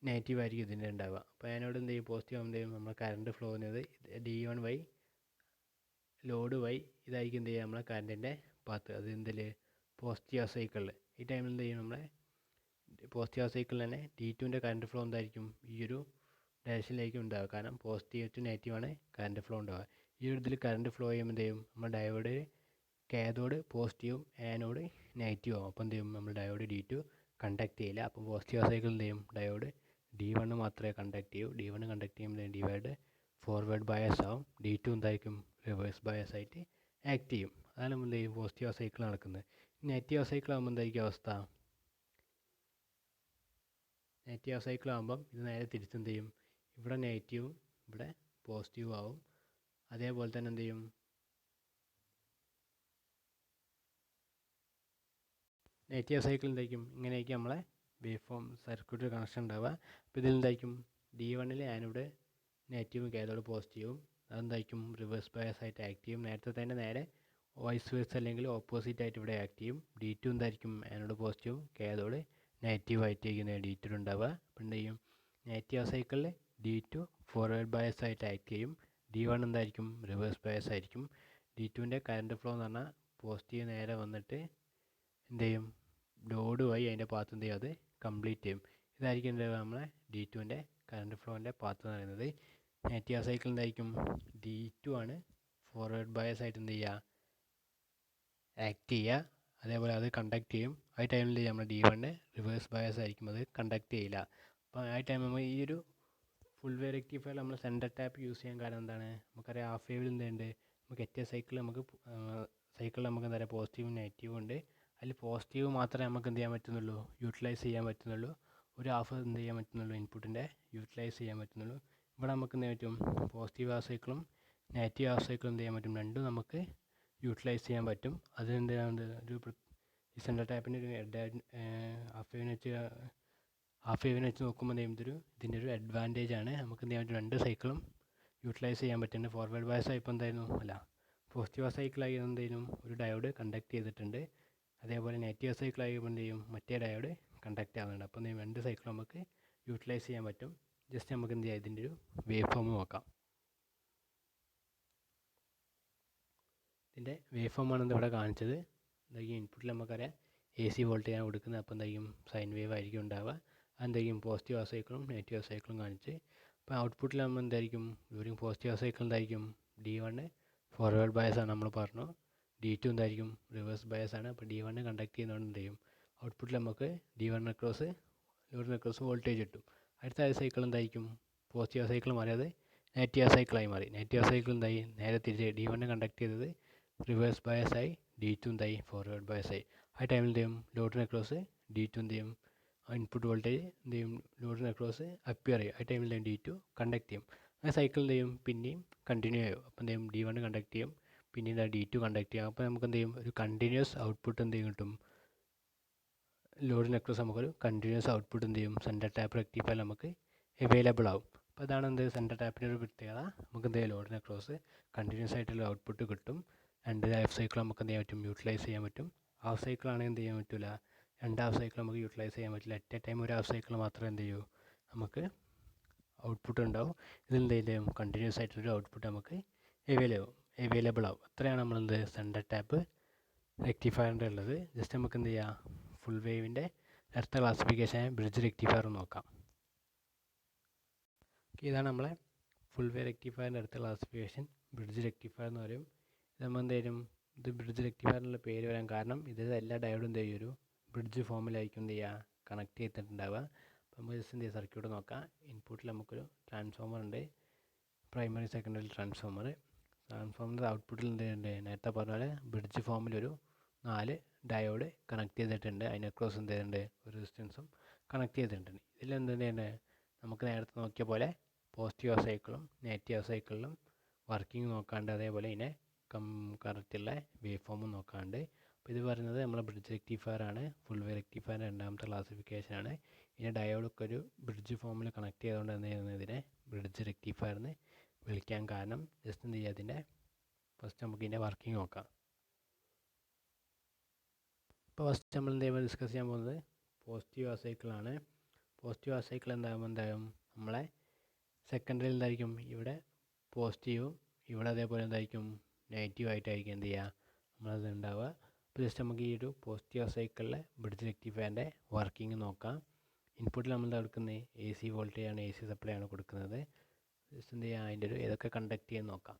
നെഗറ്റീവ് ആയിരിക്കും ഇതിൻ്റെ ഉണ്ടാവുക. അപ്പോൾ ആനോഡ് എന്ത് ചെയ്യും, പോസിറ്റീവ് ആകുമ്പോൾ എന്ത് ചെയ്യും, നമ്മൾ കറണ്ട് ഫ്ലോ ചെയ്യുന്നത് D1 വഴി ലോഡ് വഴി ഇതായിരിക്കും എന്ത് ചെയ്യുക, നമ്മളെ കറണ്ടിൻ്റെ പാത്ത്. അത് എന്തിൽ, പോസിറ്റീവ് സൈക്കിളിൽ. ഈ ടൈമിൽ എന്ത് ചെയ്യും, നമ്മളെ പോസിറ്റീവ് സൈക്കിളിൽ തന്നെ D2ൻ്റെ കറണ്ട് ഫ്ലോ എന്തായിരിക്കും, ഈ ഒരു ഡയറക്ഷനിലായിരിക്കും ഉണ്ടാവുക. കാരണം പോസിറ്റീവ് ടു നെഗറ്റീവാണ് കറണ്ട് ഫ്ലോ ഉണ്ടാവുക. ഈ ഒരു ഇതിൽ കറണ്ട് ഫ്ലോ ചെയ്യുമ്പോൾ എന്ത് ചെയ്യും, നമ്മൾ ഡയോഡ് കാഥോഡ് പോസിറ്റീവും ആനോഡ് നെഗറ്റീവ് ആവും. അപ്പോൾ എന്ത് ചെയ്യും, നമ്മൾ ഡയോഡ് D2 കണ്ടക്ട് ചെയ്യില്ല. അപ്പോൾ പോസിറ്റീവ് സൈക്കിൾ എന്ത് ചെയ്യും, ഡയോഡ് D1 മാത്രമേ കണ്ടക്ട് ചെയ്യൂ. D1 കണ്ടക്ട് ചെയ്യുമ്പോൾ ഡിവൈഡ് ഫോർവേഡ് ബയസ് ആവും. D2 എന്തായിരിക്കും, റിവേഴ്സ് ബയസ് ആയിട്ട് ആക്ട് ചെയ്യും. അതാണ് എന്ത് ചെയ്യും, പോസിറ്റീവ് സൈക്കിൾ നടക്കുന്നത്. നെഗറ്റീവ് സൈക്കിൾ ആകുമ്പോൾ എന്തായിരിക്കും അവസ്ഥ, നെഗറ്റീവ് സൈക്കിൾ ആകുമ്പം ഇത് നേരെ തിരിച്ചെന്ത് ചെയ്യും, ഇവിടെ നെഗറ്റീവും ഇവിടെ പോസിറ്റീവും ആവും. അതേപോലെ തന്നെ എന്ത് ചെയ്യും, നെഗറ്റീവ് സൈക്കിൾ എന്തായിരിക്കും, ഇങ്ങനെയായിരിക്കും നമ്മളെ വേവ് ഫോം സർക്യൂട്ട് കണക്ഷൻ ഉണ്ടാവുക. അപ്പോൾ ഇതിൽ എന്തായിരിക്കും, D1 ആനോഡ് നെഗറ്റീവും കാഥോഡ് പോസിറ്റീവും, അതെന്തായിരിക്കും റിവേഴ്സ് ബയസ് ആയിട്ട് ആക്ട് ചെയ്യും. നേരത്തെ തന്നെ നേരെ വൈസ് വേഴ്സ് അല്ലെങ്കിൽ ഓപ്പോസിറ്റ് ആയിട്ട് ഇവിടെ ആക്ട് ചെയ്യും. D2 എന്തായിരിക്കും, ആനോഡ് പോസിറ്റീവും കാഥോഡ് നെഗറ്റീവ് ആയിട്ടായിരിക്കും D2 ഉണ്ടാവുക. അപ്പോൾ എന്ത് ചെയ്യും, നെഗറ്റീവ് സൈക്കിളിൽ D2 ഫോർവേഡ് ബയസ് ആയിട്ട് ആക്ട് ചെയ്യും. D1 എന്തായിരിക്കും, റിവേഴ്സ് ബയസ് ആയിരിക്കും. D2ൻ്റെ കറണ്ട് ഫ്ലോ എന്ന് പറഞ്ഞാൽ പോസിറ്റീവ് നേരെ വന്നിട്ട് എന്ത് ചെയ്യും, ലോഡ് വഴി അതിൻ്റെ പാത്ത് എന്ത് ചെയ്യും, അത് കംപ്ലീറ്റ് ചെയ്യും. ഇതായിരിക്കും എന്താ നമ്മളെ D2ൻ്റെ കറണ്ട് ഫ്ലോൻ്റെ പാത്ത് എന്ന് പറയുന്നത്. നെഗറ്റീവ് ഹാഫ് സൈക്കിൾ എന്തായിരിക്കും, D2 ആണ് ഫോർവേഡ് ബയസ് ആയിട്ട് എന്ത് ചെയ്യുക, ആക്ട് ചെയ്യുക. അതേപോലെ അത് കണ്ടക്ട് ചെയ്യും. ആ ടൈമിൽ നമ്മൾ D1 റിവേഴ്സ് ബയസ് ആയിരിക്കും, അത് കണ്ടക്ട് ചെയ്യില്ല. അപ്പോൾ ആ ടൈം നമ്മൾ ഈ ഒരു ഫുൾ വേ റെക്ടിഫയർ നമ്മൾ സെൻറ്റർ ടാപ്പ് യൂസ് ചെയ്യാൻ കാരണം എന്താണ്, നമുക്കറിയാം ഹാഫ് വേവിൽ എന്തുണ്ട്, നമുക്ക് ഏറ്റവും സൈക്കിൾ നമുക്ക് എന്താ പറയുക പോസിറ്റീവും നെഗറ്റീവും ഉണ്ട്. അതിൽ പോസിറ്റീവ് മാത്രമേ നമുക്ക് എന്ത് ചെയ്യാൻ പറ്റുന്നുള്ളൂ, യൂട്ടിലൈസ് ചെയ്യാൻ പറ്റുന്നുള്ളൂ. ഒരു ഹാഫ് എന്ത് ചെയ്യാൻ പറ്റുന്നുള്ളൂ, ഇൻപുട്ടിൻ്റെ യൂട്ടിലൈസ് ചെയ്യാൻ പറ്റുന്നുള്ളൂ. ഇവിടെ നമുക്ക് എന്ത് ചെയ്യാൻ പറ്റും, പോസിറ്റീവ് ഹാഫ് സൈക്കിളും നെഗറ്റീവ് ഹാഫ് സൈക്കിളും എന്ത് ചെയ്യാൻ പറ്റും, രണ്ടും നമുക്ക് യൂട്ടിലൈസ് ചെയ്യാൻ പറ്റും. അതെന്താണ് ഒരു ഈ സെൻറ്റർ ടാപ്പിൻ്റെ ഒരു ഹാഫ് വേവിനെ വെച്ച് നോക്കുമ്പോൾ ഇതിൻ്റെ ഒരു അഡ്വാൻറ്റേജ് ആണ്. നമുക്ക് എന്ത് ചെയ്യാൻ പറ്റും, രണ്ട് സൈക്കിളും യൂട്ടിലൈസ് ചെയ്യാൻ പറ്റുന്നുണ്ട്. ഫോർവേഡ് ബയസ് ആയപ്പോൾ എന്തായിരുന്നു, പോസിറ്റീവ് സൈക്കിളായി എന്തെങ്കിലും ഒരു ഡയോഡ് കണ്ടക്ട് ചെയ്തിട്ടുണ്ട്. അതേപോലെ നെഗറ്റീവ് സൈക്കിളായപ്പോൾ എന്ത് ചെയ്യും, മറ്റേ ഡയോഡ് കണ്ടക്ട് ആവുന്നുണ്ട്. അപ്പോൾ രണ്ട് സൈക്കിൾ നമുക്ക് യൂട്ടിലൈസ് ചെയ്യാൻ പറ്റും. ജസ്റ്റ് നമുക്ക് എന്ത് ചെയ്യാം, ഇതിൻ്റെ ഒരു വേവ് ഫോം നോക്കാം. ഇതിൻ്റെ വേവ് ഫോമാണ് ഇവിടെ കാണിച്ചത്. എന്തായിരിക്കും ഇൻപുട്ടിൽ നമുക്കറിയാം AC വോൾട്ടേജാണ് കൊടുക്കുന്നത്. അപ്പോൾ എന്തായിരിക്കും സൈൻ വേവ് ആയിരിക്കും ഉണ്ടാവുക. അതെന്തായിരിക്കും പോസിറ്റീവ് ഹാഫ് സൈക്കിളും നെഗറ്റീവ് ഹാഫ് സൈക്കിളും കാണിച്ച്. അപ്പോൾ ഔട്ട്പുട്ടിൽ നമ്മൾ എന്തായിരിക്കും, ഡ്യൂറിങ് പോസിറ്റീവ് ഹാഫ് സൈക്കിൾ എന്തായിരിക്കും, D1 ഫോർവേഡ് ബയസ് ആണ് നമ്മൾ പറഞ്ഞു. D2 എന്തായിരിക്കും റിവേഴ്സ് ബയസ് ആണ്. അപ്പോൾ D1 കണ്ടക്ട് ചെയ്യുന്നതുകൊണ്ട് എന്ത് ചെയ്യും, ഔട്ട്പുട്ടിൽ നമുക്ക് D1 അക്രോസ് ലോഡിന് അക്രോസ് വോൾട്ടേജ് കിട്ടും. അടുത്ത സൈക്കിൾ എന്തായിരിക്കും, പോസിറ്റീവ് സൈക്കിൾ മാറി അത് നെഗറ്റീവ് സൈക്കിളായി മാറി. നെഗറ്റീവ് സൈക്കിൾ എന്തായി, നേരെ തിരിച്ച് D1 കണ്ടക്ട് ചെയ്തത് റിവേഴ്സ് ബയസായി, D2 എന്തായി ഫോർവേഡ് ബയസായി. ആ ടൈമിൽ എന്ത് ചെയ്യും, ലോഡിന് അക്രോസ് D2 എന്ത് ചെയ്യും, ഇൻപുട്ട് വോൾട്ടേജ് എന്ത് ചെയ്യും, ലോഡിന് അക്രോസ് അപ്പിയർ ചെയ്യും. ആ ടൈമിൽ D2 കണ്ടക്ട് ചെയ്യും. ആ സൈക്കിൾ എന്ത് ചെയ്യും, പിന്നെയും കണ്ടിന്യൂ ചെയ്യും. അപ്പോൾ എന്ത് ചെയ്യും, D1 കണ്ടക്ട് ചെയ്യും, പിന്നീട് D2 കണ്ടക്ട് ചെയ്യും. അപ്പോൾ നമുക്ക് എന്ത് ചെയ്യും, ഒരു കണ്ടിന്യൂസ് ഔട്ട്പുട്ട് എന്ത് ചെയ്യും കിട്ടും, ലോഡിന് അക്രോസ് നമുക്കൊരു കണ്ടിന്യൂസ് ഔട്ട്പുട്ട് എന്ത് ചെയ്യും, സെൻറ്റർ ടാപ്പ് റെക്ടിഫയർ നമുക്ക് അവൈലബിൾ ആവും. അപ്പോൾ അതാണ് എന്ത് സെൻറ്റർ ടാപ്പിൻ്റെ ഒരു പ്രത്യേകത. നമുക്ക് എന്ത് ചെയ്യും, ലോഡിന് അക്രോസ് കണ്ടിന്യൂസ് ആയിട്ടുള്ള ഔട്ട്പുട്ട് കിട്ടും. രണ്ട് ഹാഫ് സൈക്കിൾ നമുക്ക് എന്ത് ചെയ്യാൻ പറ്റും, യൂട്ടിലൈസ് ചെയ്യാൻ പറ്റും. ഹാഫ് സൈക്കിൾ ആണെങ്കിൽ എന്ത് ചെയ്യാൻ പറ്റില്ല, രണ്ട് ഹാഫ് സൈക്കിൾ നമുക്ക് യൂട്ടിലൈസ് ചെയ്യാൻ പറ്റില്ല. അറ്റ് എ ടൈം ഒരു ഹാഫ് സൈക്കിൾ മാത്രമേ എന്ത് ചെയ്യൂ, നമുക്ക് ഔട്ട്പുട്ട് ഉണ്ടാവും. ഇതിൽ എന്ത് ചെയ്യും, കണ്ടിന്യൂസ് ആയിട്ടൊരു ഔട്ട്പുട്ട് നമുക്ക് അവൈലബിൾ ആവും. അത്രയാണ് നമ്മളെന്ത് സെൻറ്റർ ടാപ്പ് റെക്ടിഫയറിൻ്റെ ഉള്ളത്. ജസ്റ്റ് നമുക്ക് എന്ത് ചെയ്യാം, ഫുൾ വേവിൻ്റെ അടുത്ത ക്ലാസിഫിക്കേഷൻ ബ്രിഡ്ജ് റെക്ടിഫയർ നോക്കാം. ഇതാണ് നമ്മളെ ഫുൾ വേ റെക്ടിഫയറിൻ്റെ അടുത്ത ക്ലാസിഫിക്കേഷൻ ബ്രിഡ്ജ് റെക്ടിഫയർ എന്ന് പറയും. നമ്മൾ എന്ത് ചെയ്യും, ഇത് ബ്രിഡ്ജ് റെക്ടിഫയറിനുള്ള പേര് വരാൻ കാരണം ഇത് എല്ലാ ഡയോഡും എന്ത് ചെയ്യും, ഒരു ബ്രിഡ്ജ് ഫോമിലായിരിക്കും എന്ത് ചെയ്യുക, കണക്ട് ചെയ്തിട്ടുണ്ടാവുക. അപ്പോൾ നമുക്ക് ജസ്റ്റ് എന്ത് ചെയ്യുക, സർക്യൂട്ട് നോക്കാം. ഇൻപുട്ടിൽ നമുക്കൊരു ട്രാൻസ്ഫോമർ ഉണ്ട്, പ്രൈമറി സെക്കൻഡറി ട്രാൻസ്ഫോമറിൻ്റെ ഔട്ട്പുട്ടിൽ എന്ത് ചെയ്യുന്നുണ്ട്, നേരത്തെ പറഞ്ഞ പോലെ ബ്രിഡ്ജ് ഫോമിലൊരു 4 ഡയോഡ് കണക്ട് ചെയ്തിട്ടുണ്ട്. അതിന് അക്രോസ് എന്ത് ചെയ്തിട്ടുണ്ട്, ഒരു റെസിസ്റ്റൻസും കണക്ട് ചെയ്തിട്ടുണ്ട്. ഇതിൽ എന്ത് ചെയ്യുന്നത്, നമുക്ക് നേരത്തെ നോക്കിയ പോലെ പോസിറ്റീവ് സൈക്കിളും നെഗറ്റീവ് സൈക്കിളിലും വർക്കിംഗ് നോക്കാണ്ട്, അതേപോലെ ഇതിനെ കറക്റ്റുള്ള വേവ് ഫോമും നോക്കാണ്ട്. അപ്പോൾ ഇത് പറയുന്നത് നമ്മളെ ബ്രിഡ്ജ് റെക്ടിഫയർ ആണ്. ഫുൾ വേ റെക്ടിഫയറിൻ്റെ രണ്ടാമത്തെ ക്ലാസിഫിക്കേഷനാണ്. ഇതിനെ ഡയോഡൊക്കെ ഒരു ബ്രിഡ്ജ് ഫോമിൽ കണക്ട് ചെയ്തുകൊണ്ട് എന്ത് ചെയ്യുന്നത്, ഇതിനെ ബ്രിഡ്ജ് റെക്ടിഫയറിന് വിളിക്കാൻ കാരണം. ജസ്റ്റ് എന്ത് ചെയ്യുക, അതിൻ്റെ ഫസ്റ്റ് നമുക്ക് ഇതിൻ്റെ വർക്കിംഗ് നോക്കാം. ഇപ്പോൾ ഫസ്റ്റ് നമ്മൾ എന്ത് ചെയ്യുമ്പോൾ ഡിസ്കസ് ചെയ്യാൻ പോകുന്നത് പോസിറ്റീവ് ഹാഫ് സൈക്കിളാണ്. പോസിറ്റീവ് ഹാഫ് സൈക്കിൾ എന്താകും, നമ്മളെ സെക്കൻഡറിയിൽ എന്തായിരിക്കും, ഇവിടെ പോസിറ്റീവും ഇവിടെ അതേപോലെ എന്തായിരിക്കും നെഗറ്റീവ് ആയിട്ടായിരിക്കും എന്ത് ചെയ്യുക, നമ്മളത് ഉണ്ടാവുക. അപ്പോൾ ജസ്റ്റ് നമുക്ക് ഈ ഒരു പോസിറ്റീവ് സൈക്കിളിലെ ബ്രിഡ്ജ് റെക്ടിഫയറിൻ്റെ വർക്കിംഗ് നോക്കാം. ഇൻപുട്ടിൽ നമ്മൾ കൊടുക്കുന്നത് AC വോൾട്ടേജ് ആണ്, AC സപ്ലൈ ആണ് കൊടുക്കുന്നത്. ജസ്റ്റ് എന്ത് ചെയ്യുക, അതിൻ്റെ ഒരു ഏതൊക്കെ കണ്ടക്ട് ചെയ്യുന്ന നോക്കാം.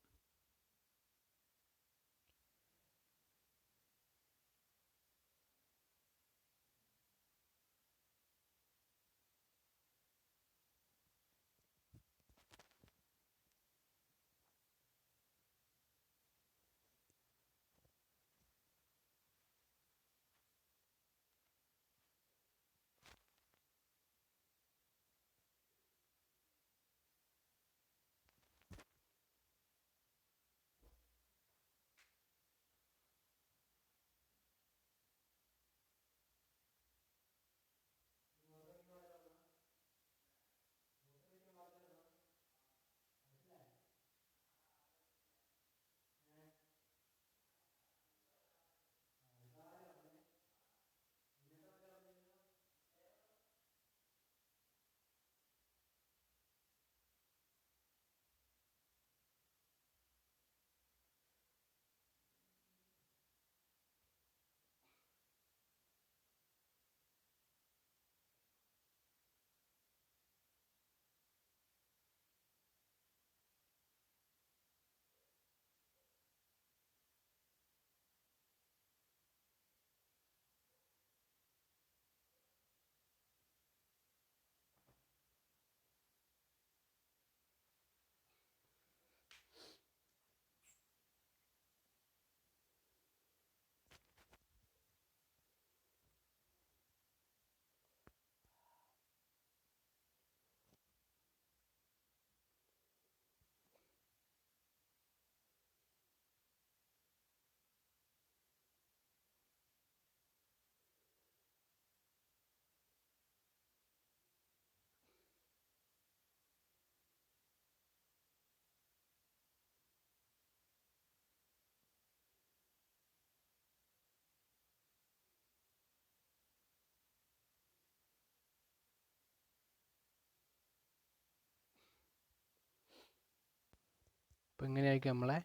അപ്പോൾ ഇങ്ങനെയായിരിക്കും നമ്മളെ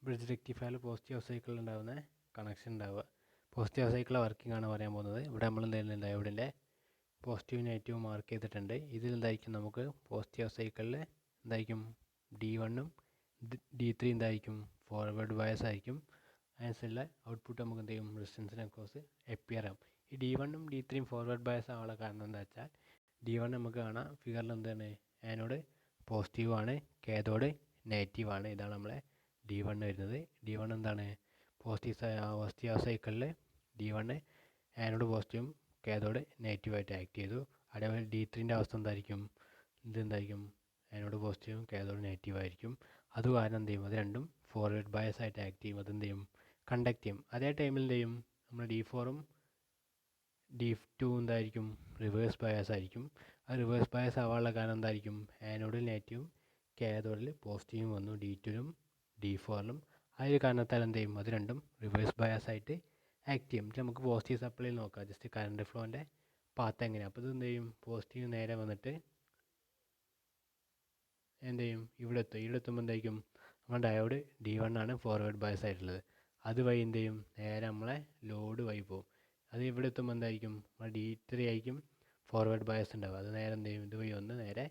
ബ്രിഡ്ജ് റെക്ടിഫയറിൽ പോസിറ്റീവ് സൈക്കിളിൽ ഉണ്ടാകുന്ന കണക്ഷൻ ഉണ്ടാവുക. പോസിറ്റീവ് സൈക്കിൾ വർക്കിംഗ് ആണ് പറയാൻ പോകുന്നത്. ഇവിടെ നമ്മൾ എന്തെങ്കിലും ഡയോഡിൻ്റെ പോസിറ്റീവ് നെഗറ്റീവ് മാർക്ക് ചെയ്തിട്ടുണ്ട്. ഇതിൽ എന്തായിരിക്കും നമുക്ക് പോസിറ്റീവ് സൈക്കിളിൽ എന്തായിരിക്കും D1ഉം D3 എന്തായിരിക്കും ഫോർവേഡ് ബയസ് ആയിരിക്കും. അതിനനുസരിച്ചുള്ള ഔട്ട്പുട്ട് നമുക്ക് എന്ത് ചെയ്യും റെസിസ്റ്റൻസിന് അക്രോസ് അപ്പിയർ ആകും. ഈ D1ഉം D3യും ഫോർവേഡ് ബയസ് ആവാനുള്ള കാരണം എന്താ വെച്ചാൽ D1 നമുക്ക് കാണാം ഫിഗറിൽ എന്താണ് ആനോഡ് പോസിറ്റീവ് ആണ്, കാഥോഡ് നെഗറ്റീവ് ആണ്. ഇതാണ് നമ്മളെ D1 വരുന്നത്. D1 എന്താണ് പോസിറ്റീവ് സൈക്കിളിൽ D1 ആനോഡ് പോസിറ്റീവും കാഥോഡ് നെഗറ്റീവായിട്ട് ആക്ട് ചെയ്തു. അതേപോലെ D3ൻ്റെ അവസ്ഥ എന്തായിരിക്കും, ഇതെന്തായിരിക്കും ആനോഡ് പോസിറ്റീവും കാഥോഡ് നെഗറ്റീവ് ആയിരിക്കും. അത് കാരണം എന്ത് ചെയ്യും, അത് രണ്ടും ഫോർവേഡ് ബയസ് ആയിട്ട് ആക്ട് ചെയ്യും. അതെന്ത് ചെയ്യും കണ്ടക്ട് ചെയ്യും. അതേ ടൈമിൽ എന്ത് ചെയ്യും നമ്മൾ D4ഉം D2 എന്തായിരിക്കും റിവേഴ്സ് ബയസ് ആയിരിക്കും. ആ റിവേഴ്സ് ബയസ് ആവാനുള്ള കാരണം എന്തായിരിക്കും ആനോഡിൽ നെഗറ്റീവും കാഥോഡിൽ പോസിറ്റീവും വന്നു D2ലും D4ലും. ആ ഒരു കാരണത്താൽ എന്ത് ചെയ്യും അത് രണ്ടും റിവേഴ്സ് ബയസ് ആയിട്ട് ആക്ട് ചെയ്യും. നമുക്ക് പോസിറ്റീവ് സപ്ലൈയിൽ നോക്കാം ജസ്റ്റ് കറണ്ട് ഫ്ലോൻ്റെ പാത്ത് എങ്ങനെയാണ്. അപ്പോൾ ഇത് എന്ത് ചെയ്യും പോസിറ്റീവ് നേരെ വന്നിട്ട് എന്ത് ചെയ്യും ഇവിടെ എത്തുമ്പോൾ എന്തായിരിക്കും നമ്മുടെ ഡയോഡ് D1 ആണ് ഫോർവേഡ് ബയസ് ആയിട്ടുള്ളത്. അതുവഴി എന്ത് ചെയ്യും നേരെ നമ്മളെ ലോഡ് വഴി പോകും. അത് ഇവിടെ എത്തുമ്പോൾ എന്തായിരിക്കും നമ്മുടെ D3 ആയിരിക്കും ഫോർവേഡ് ബയസ് ഉണ്ടാവും. അത് നേരെ എന്ത് ചെയ്യും ഇതുവഴി വന്ന് നേരെ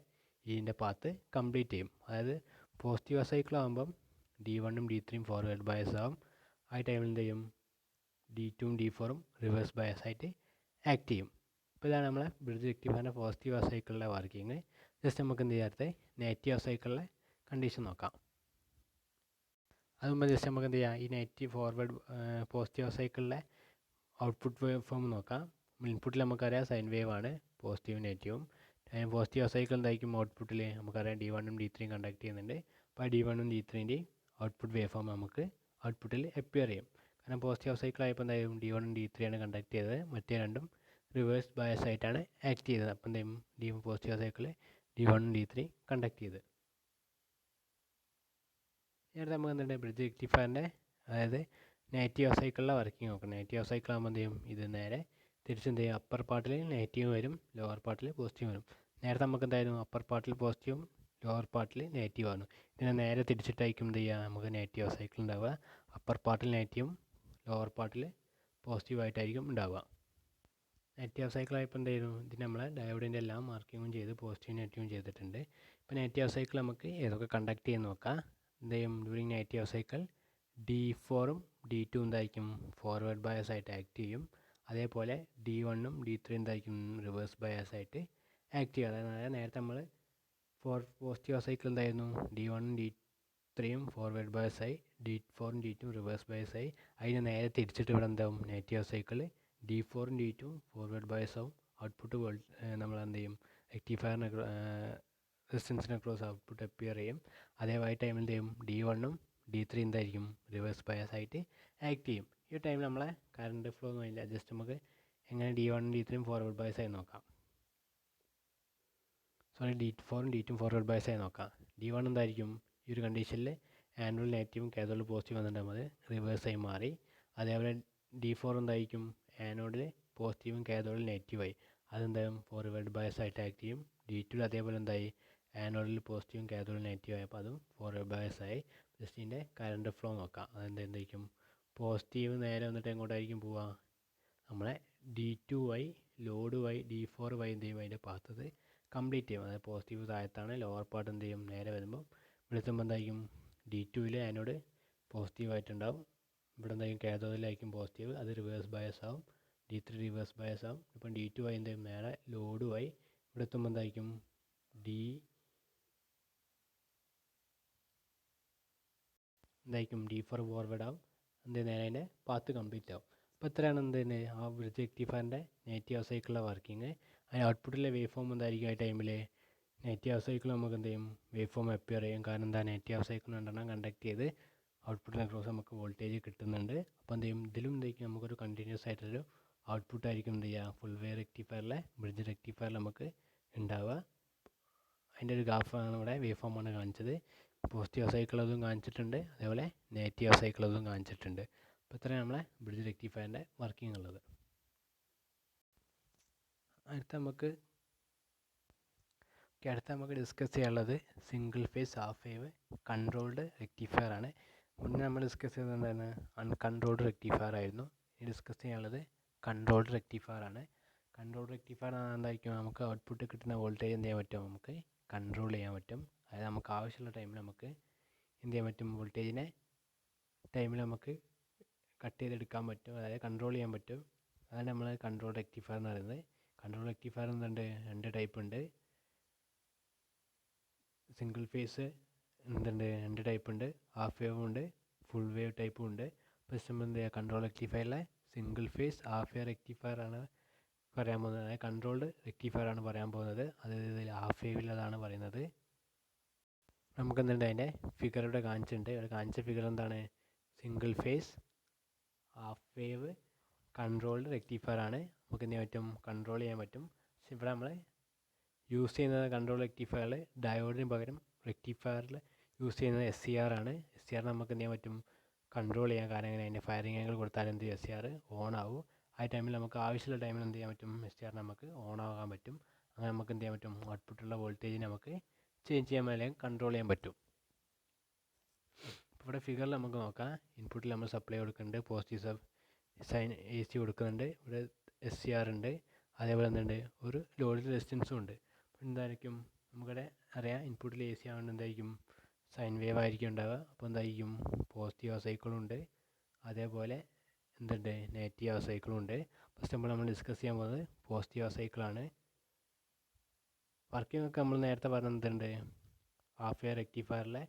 ഇതിൻ്റെ പാത്ത് കംപ്ലീറ്റ് ചെയ്യും. അതായത് പോസിറ്റീവ് സൈക്കിൾ ആകുമ്പം D1ഉം D3യും ഫോർവേഡ് ബയസ് ആവും. ആ ടൈമിൽ എന്ത് ചെയ്യും D2ഉം D4ഉം റിവേഴ്സ് ബയസ് ആയിട്ട് ആക്ട് ചെയ്യും. അപ്പോൾ ഇതാണ് നമ്മളെ ബ്രിഡ്ജ് റെക്ടിഫയറിൻ്റെ പോസിറ്റീവ് സൈക്കിളിലെ വർക്കിംഗ്. ജസ്റ്റ് നമുക്ക് എന്ത് ചെയ്യാത്ത നെഗറ്റീവ് സൈക്കിളിലെ കണ്ടീഷൻ നോക്കാം. അതുമ്പോൾ ജസ്റ്റ് നമുക്ക് എന്ത് ചെയ്യാം ഈ നെഗറ്റീവ് ഫോർവേഡ് പോസിറ്റീവ് സൈക്കിളിലെ ഔട്ട്പുട്ട് വേവ് ഫോം നോക്കാം. ഇൻപുട്ടിൽ നമുക്കറിയാം സൈൻ വേവ് ആണ് പോസിറ്റീവും നെഗറ്റീവും. പോസിറ്റീവ് സൈക്കിൾ എന്തായിരിക്കും ഔട്ട്പുട്ടിൽ നമുക്കറിയാം D1ഉം D3യും കണ്ടക്ട് ചെയ്യുന്നുണ്ട്. അപ്പോൾ D1ഉം D3ൻ്റെയും ഔട്ട്പുട്ട് വേവ് ഫോം നമുക്ക് ഔട്ട്പുട്ടിൽ അപ്പിയർ ചെയ്യും. കാരണം പോസിറ്റീവ് സൈക്കിൾ ആയപ്പോൾ എന്തായാലും D1ഉം D3യാണ് കണ്ടക്ട് ചെയ്തത്, മറ്റേ രണ്ടും റിവേഴ്സ് ബയസ് ആയിട്ടാണ് ആക്ട് ചെയ്തത്. അപ്പം എന്തെയും പോസിറ്റീവ് സൈക്കിൾ D1ഉം D3 കണ്ടക്ട് ചെയ്ത്. നേരത്തെ നമുക്ക് എന്തുണ്ട് ബ്രിഡ്ജ് റെക്ടിഫയറിൻ്റെ അതായത് നെഗറ്റീവ് സൈക്കിളിലെ വർക്കിംഗ് നോക്കണം. നെഗറ്റീവ് സൈക്കിൾ ആകുമ്പോൾ എന്ത് ചെയ്യും ഇത് നേരെ തിരിച്ചെന്ത് ചെയ്യും അപ്പർ പാർട്ടിൽ നെഗറ്റീവ് വരും, ലോവർ പാർട്ടിൽ പോസിറ്റീവ് വരും. നേരത്തെ നമുക്ക് എന്തായിരുന്നു അപ്പർ പാർട്ടിൽ പോസിറ്റീവും ലോവർ പാർട്ടിൽ നെഗറ്റീവ് ആണ്. ഇതിനെ നേരെ തിരിച്ചിട്ടായിരിക്കും എന്ത് ചെയ്യുക നമുക്ക് നെഗറ്റീവ് സൈക്കിൾ ഉണ്ടാവുക. അപ്പർ പാർട്ടിൽ നെഗറ്റീവും ലോവർ പാർട്ടിൽ പോസിറ്റീവായിട്ടായിരിക്കും ഉണ്ടാവുക. നെഗറ്റീവ് സൈക്കിൾ ആയപ്പോൾ എന്ത് ചെയ്യുന്നു ഇതിന് നമ്മൾ ഡയോഡിൻ്റെ എല്ലാ മാർക്കിങ്ങും ചെയ്ത് പോസിറ്റീവും നെഗറ്റീവും ചെയ്തിട്ടുണ്ട്. ഇപ്പോൾ നെഗറ്റീവ് സൈക്കിൾ നമുക്ക് ഏതൊക്കെ കണ്ടക്ട് ചെയ്യുന്ന നോക്കാം. എന്ത് ചെയ്യും ഡ്യൂറിങ് നെഗറ്റീവ് സൈക്കിൾ D4ഉം D2 എന്തായിരിക്കും ഫോർവേഡ് ബയസ് ആയിട്ട് ആക്ട് ചെയ്യും. അതേപോലെ D1ഉം D3 എന്തായിരിക്കും റിവേഴ്സ് ബയസ് ആയിട്ട് ആക്ട് ചെയ്യും. അതായത് നേരത്തെ നമ്മൾ പോസിറ്റീവ് സൈക്കിൾ എന്തായിരുന്നു D1ഉം D3യും ഫോർവേഡ് ബയസ് ആയി, D4ഉം D2ഉം റിവേഴ്സ് ബയസ് ആയി. അതിന് നേരെ തിരിച്ചിട്ട് ഇവിടെ എന്താവും നെഗറ്റീവ് സൈക്കിൾ D4ഉം D2ഉം ഫോർവേഡ് ബയസ് ആവും. ഔട്ട്പുട്ട് നമ്മൾ എന്ത് ചെയ്യും റെക്ടിഫയറിന് റെസിസ്റ്റൻസിന് അക്രോസ് ഔട്ട്പുട്ട് അപ്പിയർ ചെയ്യും. അതേപോലെ ടൈമിൽ എന്ത് ചെയ്യും D1ഉം D3 എന്തായിരിക്കും റിവേഴ്സ് ബയസ് ആയിട്ട് ആക്ട് ചെയ്യും. ഈ ടൈമിൽ നമ്മളെ കറണ്ട് ഫ്ലോ ഒന്നും ഇല്ല. ജസ്റ്റ് നമുക്ക് എങ്ങനെ D1ഉം D3യും ഫോർവേഡ് ബയസ് ആയി നോക്കാം. D4ഉം D2ഉം ഫോർവേഡ് ബയസ് ആയി നോക്കാം. D1 എന്തായിരിക്കും ഈ ഒരു കണ്ടീഷനിൽ ആനുവൽ നെഗറ്റീവും കാഥോഡിൽ പോസിറ്റീവ് വന്നിട്ടുണ്ടെങ്കിൽ അത് റിവേഴ്സായി മാറി. അതേപോലെ D4 എന്തായിരിക്കും ആനോഡിൽ പോസിറ്റീവും കാഥോഡിൽ നെഗറ്റീവായി, അതെന്തായാലും ഫോർവേഡ് ബയസ് ആയിട്ട് ആക്ട് ചെയ്യും. D2 അതേപോലെ എന്തായി ആനോഡിൽ പോസിറ്റീവും കാഥോഡിൽ നെഗറ്റീവ് ആയപ്പോൾ അതും ഫോർവേഡ് ബയസ് ആയി. ജസ്റ്റ് ഇതിൻ്റെ കറണ്ട് ഫ്ലോ നോക്കാം. അതെന്തായിരിക്കും പോസിറ്റീവ് നേരെ വന്നിട്ട് എങ്ങോട്ടായിരിക്കും പോവുക നമ്മളെ D2 വഴി ലോഡ് വഴി D4 വഴി എന്ത് ചെയ്യും അതിൻ്റെ പാത്തത് കംപ്ലീറ്റ് ചെയ്യും. അതായത് പോസിറ്റീവ് താഴത്താണ്, ലോവർ പാർട്ട് എന്ത് ചെയ്യും നേരെ വരുമ്പോൾ വിളിക്കുമ്പോൾ എന്തായിരിക്കും D2ൽ ആനോഡ് പോസിറ്റീവായിട്ടുണ്ടാവും. ഇവിടെ എന്തായാലും കാഥോഡിലായിരിക്കും പോസിറ്റീവ്, അത് റിവേഴ്സ് ബയസ് ആവും. D3 റിവേഴ്സ് ബയസ് ആവും. ഇപ്പം D2 വഴി എന്ത് ചെയ്യും നേരെ ലോഡ് വഴി ഇവിടെ എത്തുമ്പോൾ എന്തായിരിക്കും D4 ഫോർവേഡ് ആവും. എന്ത് നേരെ അതിൻ്റെ പാത്ത് കംപ്ലീറ്റ് ആവും. അപ്പോൾ ഇത്രയാണ് എന്ത് ആ ബ്രിഡ്ജ് റെക്ടിഫയറിൻ്റെ നെഗറ്റീവ് സൈക്കിളിലെ വർക്കിംഗ്. അതിന് ഔട്ട്പുട്ടിലെ വേവ് ഫോം എന്തായിരിക്കും ആ ടൈമിൽ നെഗറ്റീവ് സൈക്കിൾ നമുക്ക് എന്ത് ചെയ്യും വേവ് ഫോം അപ്പിയർ ചെയ്യും. കാരണം എന്താ നെഗറ്റീവ് സൈക്കിൾ രണ്ടെണ്ണം കണ്ടക്ട് ചെയ്ത് ഔട്ട്പുട്ടിന് അക്രോസ് നമുക്ക് വോൾട്ടേജ് കിട്ടുന്നുണ്ട്. അപ്പോൾ എന്ത് ചെയ്യും ഇതിലും എന്തായിരിക്കും നമുക്കൊരു കണ്ടിന്യൂസ് ആയിട്ടൊരു ഔട്ട്പുട്ട് ആയിരിക്കും എന്ത് ചെയ്യുക ഫുൾ വേവ് റെക്ടിഫയറിലെ ബ്രിഡ്ജ് റെക്ടിഫയറിൽ നമുക്ക് ഉണ്ടാവുക. അതിൻ്റെ ഒരു ഗ്രാഫാണ് ഇവിടെ വേവ് ഫോമാണ് കാണിച്ചത്. പോസിറ്റീവ് സൈക്കിൾ അതും കാണിച്ചിട്ടുണ്ട്, അതേപോലെ നെഗറ്റീവ് സൈക്കിൾ അതും കാണിച്ചിട്ടുണ്ട്. അപ്പോൾ ഇത്രയാണ് നമ്മളെ ബ്രിഡ്ജ് റെക്ടിഫയറിൻ്റെ വർക്കിംഗ് ഉള്ളത്. അടുത്ത നമുക്ക് അടുത്ത നമുക്ക് ഡിസ്കസ് ചെയ്യാനുള്ളത് single phase half wave controlled rectifier ആണ്. മുന്നേ നമ്മൾ ഡിസ്കസ് ചെയ്തത് എന്താണ്? അൺകൺട്രോൾഡ് റെക്ടിഫയർ ആയിരുന്നു. ഇനി ഡിസ്കസ് ചെയ്യാനുള്ളത് കൺട്രോൾഡ് റെക്ടിഫയർ ആണ്. കൺട്രോൾഡ് റെക്ടിഫയർ എന്തായിരിക്കും? നമുക്ക് ഔട്ട്പുട്ട് കിട്ടുന്ന വോൾട്ടേജ് എന്ത് ചെയ്യാൻ പറ്റും? നമുക്ക് കൺട്രോൾ ചെയ്യാൻ പറ്റും. അതായത് നമുക്ക് ആവശ്യമുള്ള ടൈമിൽ നമുക്ക് എന്ത് ചെയ്യാൻ പറ്റും? വോൾട്ടേജിനെ ടൈമിൽ നമുക്ക് കട്ട് ചെയ്തെടുക്കാൻ പറ്റും, അതായത് കൺട്രോൾ ചെയ്യാൻ പറ്റും. അതാണ് നമ്മൾ കൺട്രോൾ റെക്ടിഫയർ എന്ന് പറയുന്നത്. കൺട്രോൾ റെക്ടിഫയർ എന്തുണ്ട്? 2 ടൈപ്പ് ഉണ്ട്. സിംഗിൾ ഫേസ് എന്തുണ്ട്? 2 ടൈപ്പ് ഉണ്ട്. ഹാഫ് വേവും ഉണ്ട്, ഫുൾ വേവ് ടൈപ്പും ഉണ്ട്. ഫസ്റ്റ് നമ്മൾ എന്ത് ചെയ്യുക? കൺട്രോൾ റെക്ടിഫയറിലെ single phase half wave rectifier ആണ് പറയാൻ പോകുന്നത്. അതായത് കൺട്രോൾഡ് റെക്ടിഫയർ ആണ് പറയാൻ പോകുന്നത്. അത് ഹാഫ് വേവിൽ അതാണ് പറയുന്നത്. നമുക്കെന്തുണ്ട്? അതിൻ്റെ ഫിഗർ ഇവിടെ കാണിച്ചിട്ടുണ്ട്. ഇവിടെ കാണിച്ച ഫിഗർ എന്താണ്? Single phase half wave controlled rectifier ആണ്. നമുക്ക് എന്ത് ചെയ്യാൻ പറ്റും? കൺട്രോൾ ചെയ്യാൻ പറ്റും. പക്ഷെ ഇവിടെ നമ്മൾ യൂസ് ചെയ്യുന്നത് കൺട്രോൾ റെക്ടിഫയറിൽ ഡയോഡിന് പകരം റെക്ടിഫയറിൽ യൂസ് ചെയ്യുന്നത് SCR ആണ്. SCR നമുക്ക് എന്ത് ചെയ്യാൻ പറ്റും? കൺട്രോൾ ചെയ്യാൻ. കാരണം എങ്ങനെ? അതിൻ്റെ ഫയറിംഗ് ആംഗിൾ കൊടുത്താൽ എന്ത് ചെയ്യും? SCR ഓൺ ആവും. ആ ടൈമിൽ നമുക്ക് ആവശ്യമുള്ള ടൈമിൽ എന്ത് ചെയ്യാൻ പറ്റും? SCR നമുക്ക് ഓൺ ആകാൻ പറ്റും. അങ്ങനെ നമുക്ക് എന്ത് ചെയ്യാൻ പറ്റും? ഔട്ട്പുട്ടുള്ള വോൾട്ടേജിനെ നമുക്ക് ചേഞ്ച് ചെയ്യാൻ അല്ലെങ്കിൽ കൺട്രോൾ ചെയ്യാൻ പറ്റും. ഇവിടെ ഫിഗറിൽ നമുക്ക് നോക്കാം. ഇൻപുട്ടിൽ നമ്മൾ സപ്ലൈ കൊടുക്കുന്നുണ്ട്, പോസിറ്റീവ് സൈൻ AC കൊടുക്കുന്നുണ്ട്. ഇവിടെ SCR ഉണ്ട്. അതേപോലെ എന്തുണ്ട്? ഒരു ലോഡ് റെസിസ്റ്റൻസും ഉണ്ട്. അപ്പോൾ എന്തായിരിക്കും? നമുക്കിവിടെ അറിയാം ഇൻപുട്ടിൽ AC ആവുന്നത് എന്തായിരിക്കും? സൈൻ വേവ് ആയിരിക്കും ഉണ്ടാവുക. അപ്പോൾ എന്തായിരിക്കും? പോസിറ്റീവ് സൈക്കിളും ഉണ്ട്, അതേപോലെ എന്തുണ്ട്? നെഗറ്റീവ് സൈക്കിളും ഉണ്ട്. ഫസ്റ്റ് നമ്മൾ ഡിസ്കസ് ചെയ്യാൻ പോകുന്നത് പോസിറ്റീവ് സൈക്കിളാണ്. വർക്കിംഗ് ഒക്കെ നമ്മൾ നേരത്തെ പറഞ്ഞത് എന്തുണ്ട്? ഹാഫ് വേവ് റെക്ടിഫയറിലെ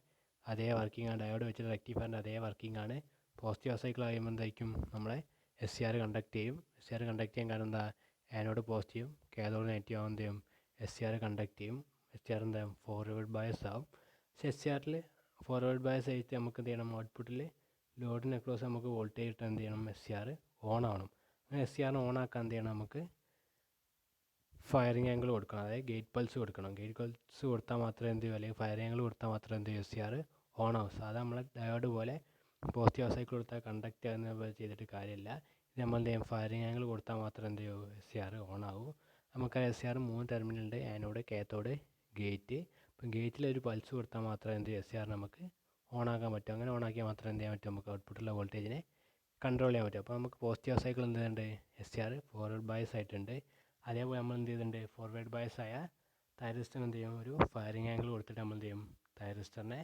അതേ വർക്കിംഗ് ആണ്. ഡയോഡ് വെച്ചിട്ട് റെക്ടിഫയറിൻ്റെ അതേ വർക്കിംഗ് ആണ്. പോസിറ്റീവ് സൈക്കിൾ ആകുമ്പോൾ എന്തായിരിക്കും? നമ്മളെ SCR കണ്ടക്ട് ചെയ്യും. SCR കണ്ടക്ട് ചെയ്യാൻ കാരണം എന്താ? ആനോഡ് പോസിറ്റീവും കാഥോഡ് നെഗറ്റീവ് ആകുമ്പോൾ എന്ത് ചെയ്യും? SCR കണ്ടക്ട് ചെയ്യും. SCR എന്താ? ഫോർവേഡ് ബയസ് ആവും. പക്ഷേ SCRൽ ഫോർവേഡ് ബയസ് ആയിട്ട് നമുക്ക് എന്ത് ചെയ്യണം? ഔട്ട്പുട്ടിൽ ലോഡിന് അക്രോസ് നമുക്ക് വോൾട്ടേജ് കിട്ടാൻ എന്ത് ചെയ്യണം? SCR ഓൺ ആവണം. അങ്ങനെ SCR ഓൺ ആക്കാൻ എന്ത് ചെയ്യണം? നമുക്ക് ഫയറിംഗ് ആംഗിൾ കൊടുക്കണം, അതായത് ഗേറ്റ് പൾസ് കൊടുക്കണം. ഗേറ്റ് പൾസ് കൊടുത്താൽ മാത്രമേ എന്ത് ചെയ്യൂ? അല്ലെങ്കിൽ ഫയറിംഗ് ആംഗിൾ കൊടുത്താൽ മാത്രമേ എന്ത് ചെയ്യൂ? SCR ഓൺ ആവും. സാധാരണ നമ്മളെ ഡയോഡ് പോലെ പോസിറ്റീവ് സൈക്കിൾ കൊടുത്താൽ കണ്ടക്ട് ആകുന്ന ചെയ്തിട്ട് കാര്യമില്ല. ഇത് നമ്മൾ എന്ത് ചെയ്യും? ഫയറിംഗ് ആംഗിൾ കൊടുത്താൽ മാത്രമേ എന്ത് ചെയ്യൂ? SCR ഓൺ ആവൂ. നമുക്ക് SCR 3 ടെർമിനലുണ്ട്: ആനോഡ്, കാഥോഡ്, ഗേറ്റ്. അപ്പം ഗേറ്റിലൊരു പൾസ് കൊടുത്താൽ മാത്രമേ എന്ത് ചെയ്യും? SCR നമുക്ക് ഓൺ ആക്കാൻ പറ്റും. അങ്ങനെ ഓൺ ആക്കിയാൽ മാത്രമേ എന്ത് ചെയ്യാൻ പറ്റും? നമുക്ക് ഔട്ട്പുട്ടുള്ള വോൾട്ടേജിനെ കൺട്രോൾ ചെയ്യാൻ പറ്റും. അപ്പോൾ നമുക്ക് പോസിറ്റീവ് സൈക്കിൾ എന്ത് ചെയ്യുന്നുണ്ട്? SCR ഫോർവേഡ് ബയസ് ആയിട്ടുണ്ട്. അതേപോലെ നമ്മൾ എന്ത് ചെയ്തിട്ടുണ്ട്? ഫോർവേഡ് ബയസ് ആയ തൈറിസ്റ്ററിന് എന്ത് ചെയ്യും? ഒരു ഫയറിംഗ് ആംഗിൾ കൊടുത്തിട്ട് നമ്മൾ എന്ത് ചെയ്യും? തൈറിസ്റ്ററിനെ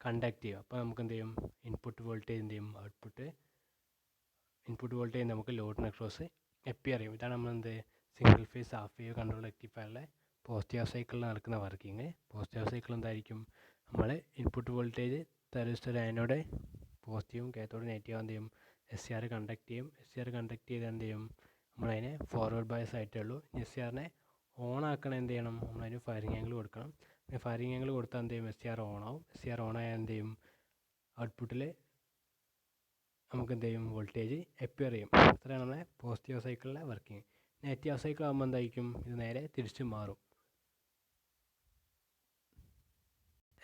കണ്ടക്ട് ചെയ്യും. അപ്പോൾ നമുക്ക് എന്ത് ചെയ്യും? ഇൻപുട്ട് വോൾട്ടേജ് എന്ത് ചെയ്യും? ഇൻപുട്ട് വോൾട്ടേജ് നമുക്ക് ലോഡിന് അക്രോസ് അപ്പിയർ ചെയ്യും. ഇതാണ് നമ്മളെന്ത് single phase half wave control റെക്ടിഫയറിലെ പോസിറ്റീവ് സൈക്കിളിൽ നടക്കുന്ന വർക്കിംഗ്. പോസിറ്റീവ് സൈക്കിൾ എന്തായിരിക്കും? നമ്മൾ ഇൻപുട്ട് വോൾട്ടേജ് തൈറിസ്റ്റർ ആനോഡ് പോസിറ്റീവും കാഥോഡ് നെഗറ്റീവും എന്ത് ചെയ്യും? SCR കണ്ടക്ട് ചെയ്യും. SCR കണ്ടക്ട് ചെയ്ത് എന്ത് ചെയ്യും? നമ്മളതിനെ ഫോർവേഡ് ബയസ് ആയിട്ടേ ഉള്ളൂ. SCRനെ ഓൺ ആക്കണം എന്ത് ചെയ്യണം? നമ്മളതിന് ഫയറിംഗ് ആംഗിൾ കൊടുക്കണം. ഫയറിംഗ് ആംഗിൾ കൊടുത്താൽ എന്ത് ചെയ്യും? SCR ഓൺ ആവും. SCR ഓൺ ആയാൽ എന്ത് ചെയ്യും? ഔട്ട്പുട്ടിൽ നമുക്ക് എന്ത് ചെയ്യും? വോൾട്ടേജ് അപ്പിയർ ചെയ്യും. അത്രയാണ് നമ്മളെ പോസിറ്റീവ് സൈക്കിളിലെ വർക്കിംഗ്. നെഗറ്റീവ് സൈക്കിൾ ആകുമ്പോൾ എന്തായിരിക്കും? ഇത് നേരെ തിരിച്ച് മാറും.